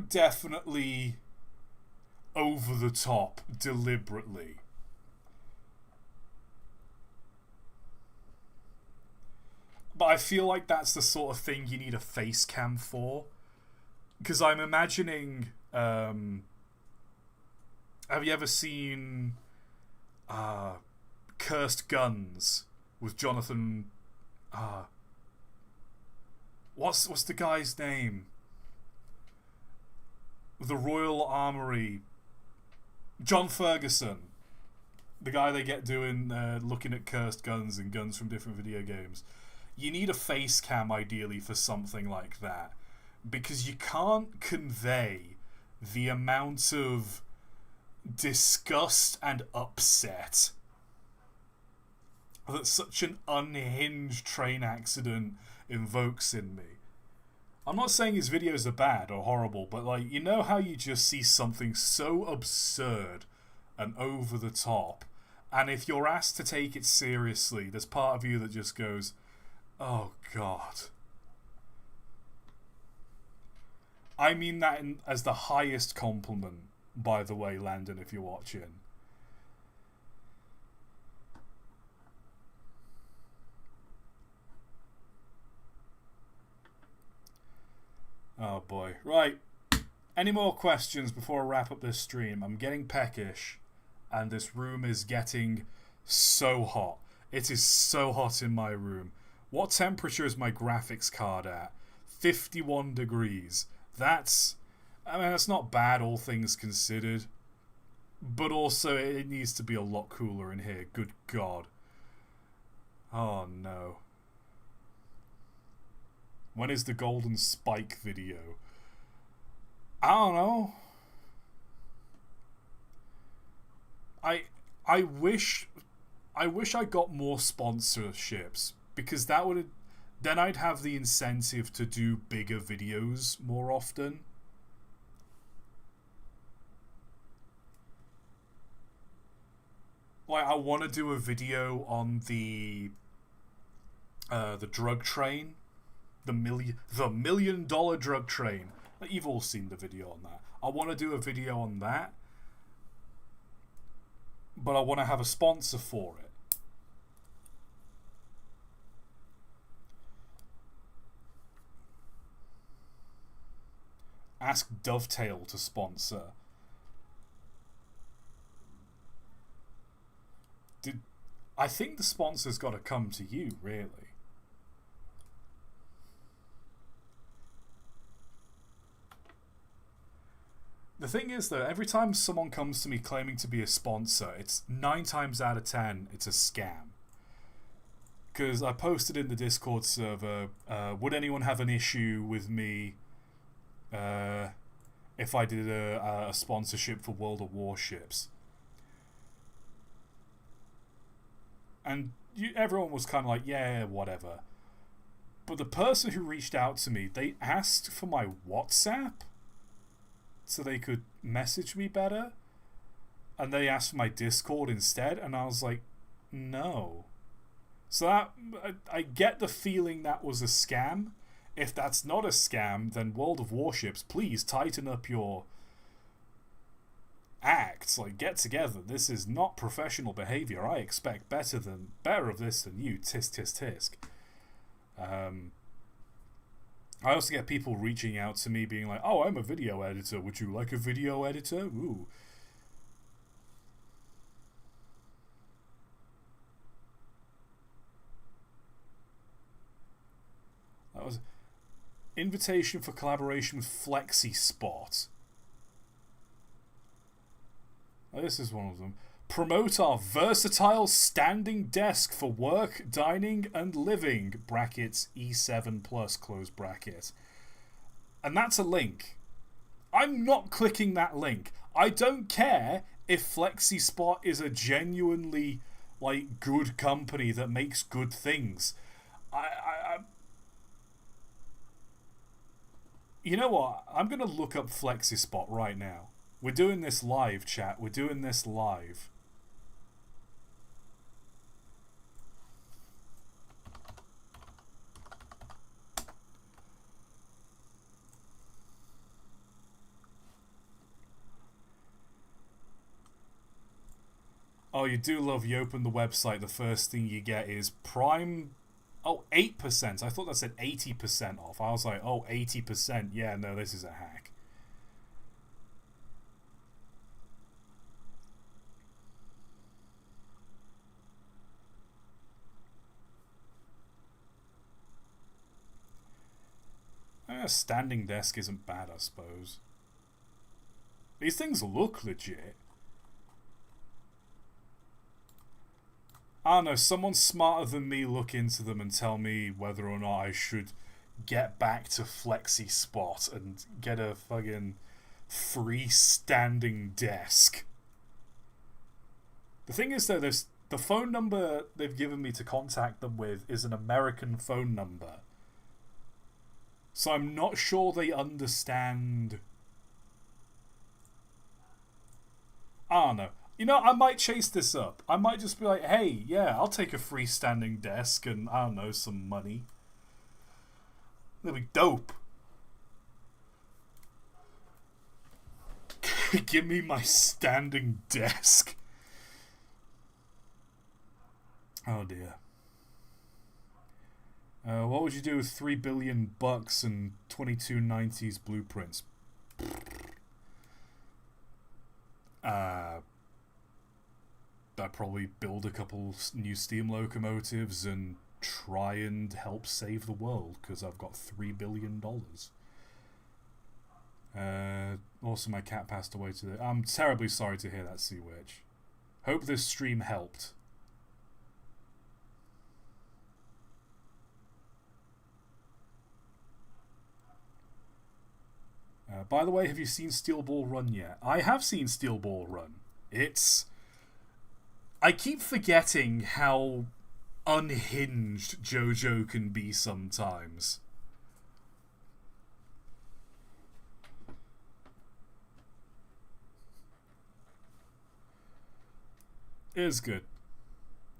definitely over the top deliberately. But I feel like that's the sort of thing you need a face cam for. Because I'm imagining... have you ever seen Cursed Guns with Jonathan... what's the guy's name? The Royal Armoury. John Ferguson. The guy they get doing looking at cursed guns and guns from different video games. You need a face cam ideally for something like that, because you can't convey the amount of disgust and upset that such an unhinged train accident invokes in me. I'm not saying his videos are bad or horrible, but like, you know how you just see something so absurd and over the top, and if you're asked to take it seriously, there's part of you that just goes, oh god. I mean that as the highest compliment, by the way, Landon, if you're watching. Oh boy. Right. Any more questions before I wrap up this stream? I'm getting peckish, and this room is getting so hot. It is so hot in my room. What temperature is my graphics card at? 51 degrees. That's not bad, all things considered. But also, it needs to be a lot cooler in here. Good God. Oh no. When is the Golden Spike video? I don't know. I wish I got more sponsorships, because that would, then I'd have the incentive to do bigger videos more often. Like, I want to do a video on the drug train, the $1 million drug train. You've all seen the video on that. I want to do a video on that, but I want to have a sponsor for it. Ask Dovetail to sponsor. I think the sponsor's got to come to you, really. The thing is, though, every time someone comes to me claiming to be a sponsor, it's 9 times out of 10, it's a scam. Because I posted in the Discord server, would anyone have an issue with me if I did a sponsorship for World of Warships? And everyone was kind of like, yeah, whatever. But the person who reached out to me, they asked for my WhatsApp so they could message me better. And they asked for my Discord instead. And I was like, no. So that, I get the feeling that was a scam. If that's not a scam, then World of Warships, please tighten up your acts. Like, get together. This is not professional behavior. I expect better of this than you. Tisk tisk tisk. I also get people reaching out to me being like, oh, I'm a video editor. Would you like a video editor? Ooh. That was invitation for collaboration with FlexiSpot. Oh, this is one of them. Promote our versatile standing desk for work, dining, and living. Brackets E7 plus, close bracket. And that's a link. I'm not clicking that link. I don't care if FlexiSpot is a genuinely, like, good company that makes good things. You know what? I'm going to look up FlexiSpot right now. We're doing this live, chat. We're doing this live. Oh, you do love, you open the website, the first thing you get is Prime... Oh, 8%. I thought that said 80% off. I was like, oh, 80%. Yeah, no, this is a hack. A standing desk isn't bad, I suppose. These things look legit. I don't know, someone smarter than me look into them and tell me whether or not I should get back to FlexiSpot and get a fucking freestanding desk. The thing is, though, the phone number they've given me to contact them with is an American phone number. So I'm not sure they understand... I don't know. You know, I might chase this up. I might just be like, hey, yeah, I'll take a freestanding desk and, I don't know, some money. That'd be dope. Give me my standing desk. Oh dear. What would you do with $3 billion and 2290s blueprints? I'd probably build a couple new steam locomotives and try and help save the world, because I've got $3 billion. Also, my cat passed away today. I'm terribly sorry to hear that, Sea Witch. Hope this stream helped. By the way, have you seen Steel Ball Run yet? I have seen Steel Ball Run. I keep forgetting how unhinged JoJo can be sometimes. It is good.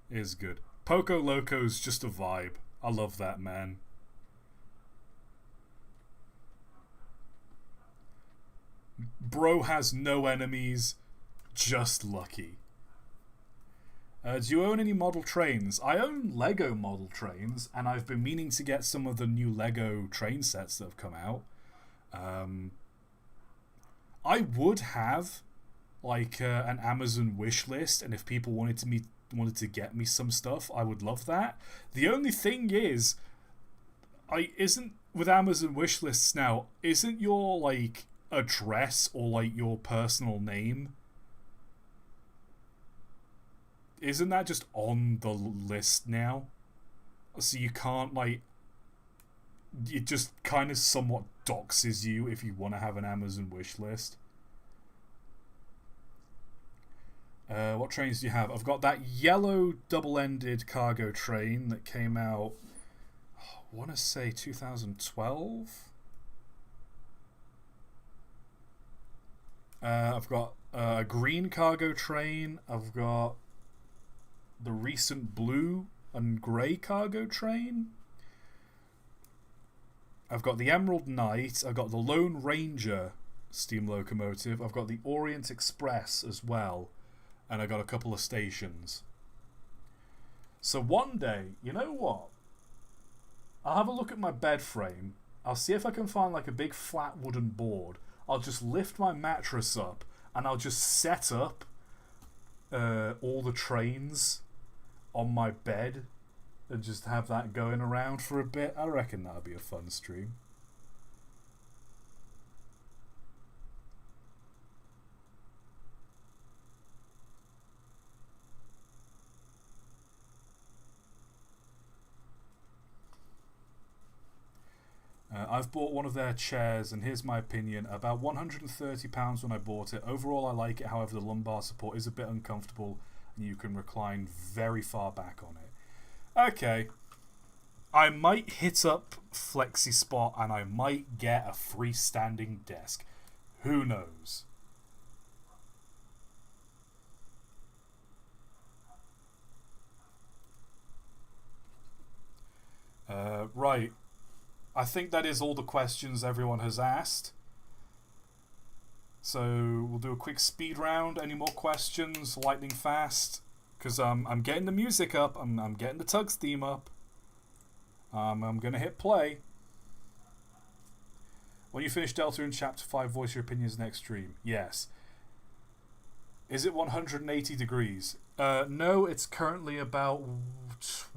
It is good. Poco Loco's just a vibe. I love that, man. Bro has no enemies, just lucky. Do you own any model trains? I own Lego model trains, and I've been meaning to get some of the new Lego train sets that have come out. I would have like an Amazon wish list, and if people wanted to get me some stuff, I would love that. The only thing is, with Amazon wish lists now, isn't your like address or like your personal name, isn't that just on the list now? So you can't, like, it just kind of somewhat doxes you if you want to have an Amazon wish list. What trains do you have? I've got that yellow double-ended cargo train that came out, I want to say 2012. I've got a green cargo train. I've got the recent blue and grey cargo train. I've got the Emerald Knight. I've got the Lone Ranger steam locomotive. I've got the Orient Express as well. And I got a couple of stations. So one day, you know what? I'll have a look at my bed frame. I'll see if I can find like a big flat wooden board. I'll just lift my mattress up and I'll just set up all the trains on my bed and just have that going around for a bit. I reckon that'll be a fun stream. I've bought one of their chairs, and here's my opinion. About £130 when I bought it. Overall, I like it. However, the lumbar support is a bit uncomfortable, and you can recline very far back on it. Okay. I might hit up FlexiSpot, and I might get a freestanding desk. Who knows? Right. I think that is all the questions everyone has asked. So we'll do a quick speed round. Any more questions? Lightning fast. Because I'm getting the music up. I'm getting the Tugs theme up. I'm going to hit play. When you finish Delta in Chapter 5, voice your opinions next stream. Yes. Is it 180 degrees? No, it's currently about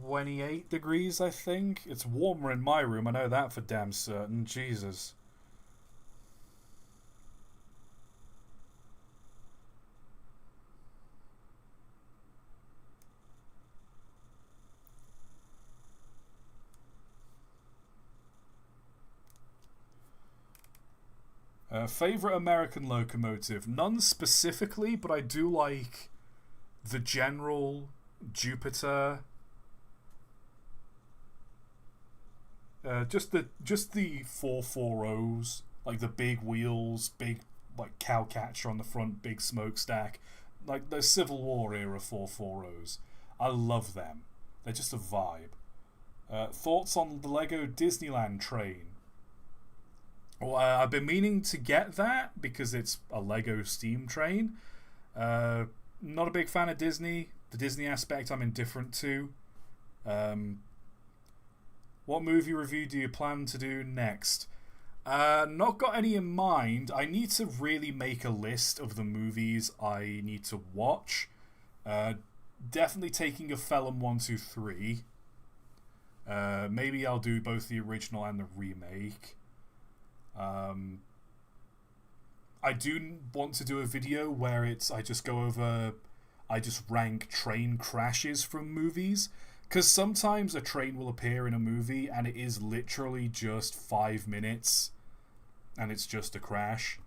28 degrees, I think. It's warmer in my room, I know that for damn certain. Jesus. Favorite American locomotive? None specifically, but I do like the General, Jupiter. Just the 440s, like the big wheels, big like cowcatcher on the front, big smokestack, like the Civil War era 440s. I love them. They're just a vibe. Thoughts on the Lego Disneyland train? Well, I've been meaning to get that because it's a Lego steam train. Not a big fan of Disney. The Disney aspect I'm indifferent to. What movie review do you plan to do next? Not got any in mind. I need to really make a list of the movies I need to watch. Definitely taking a Felon 1, 2, 3. Maybe I'll do both the original and the remake. I do want to do a video where I just rank train crashes from movies, because sometimes a train will appear in a movie and it is literally just 5 minutes and it's just a crash.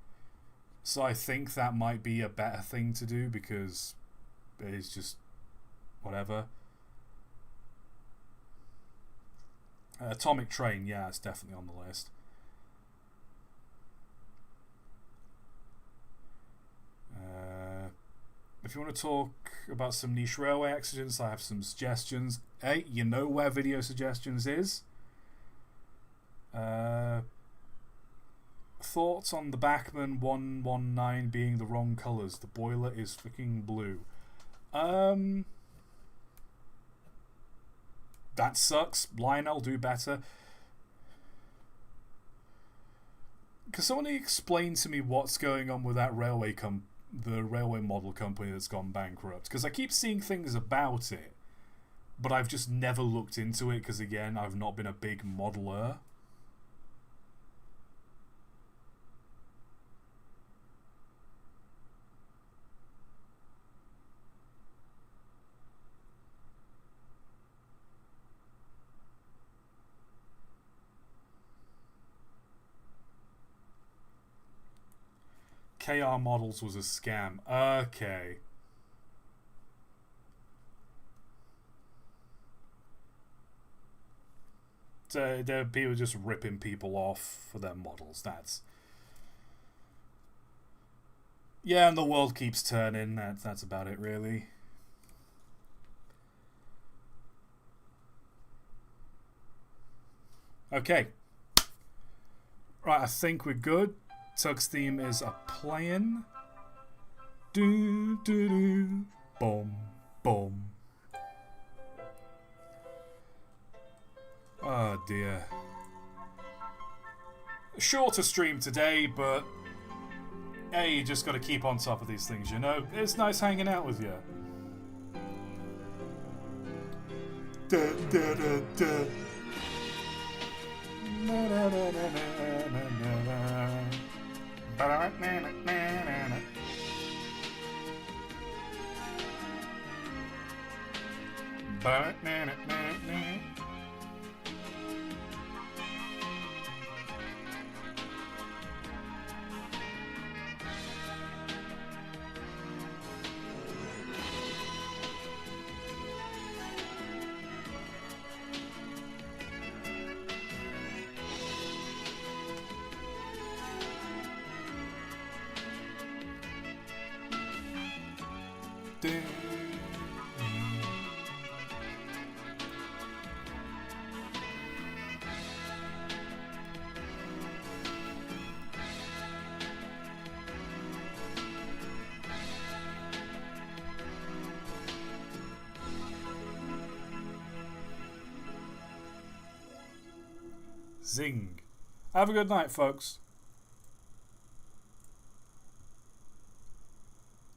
So I think that might be a better thing to do because it is just whatever. Atomic Train, yeah, it's definitely on the list. If you want to talk about some niche railway accidents, I have some suggestions. Hey, you know where video suggestions is. Thoughts on the Bachmann 119 being the wrong colours? The boiler is freaking blue. That sucks. Lionel, do better. Can someone explain to me what's going on with that the railway model company that's gone bankrupt? Because I keep seeing things about it, but I've just never looked into it because, again, I've not been a big modeler. KR Models was a scam. Okay. there are people just ripping people off for their models. Yeah, and the world keeps turning. That's about it, really. Okay. Right, I think we're good. Tug's theme is a playing. Do do do. Boom boom. Oh dear. Shorter stream today, but hey, you just got to keep on top of these things, you know. It's nice hanging out with you. Da, da, da, da. Na, na, na, na, na, na, na. Ba, na, na, na, na. Ba, na, na, na, na. Zing. Have a good night, folks.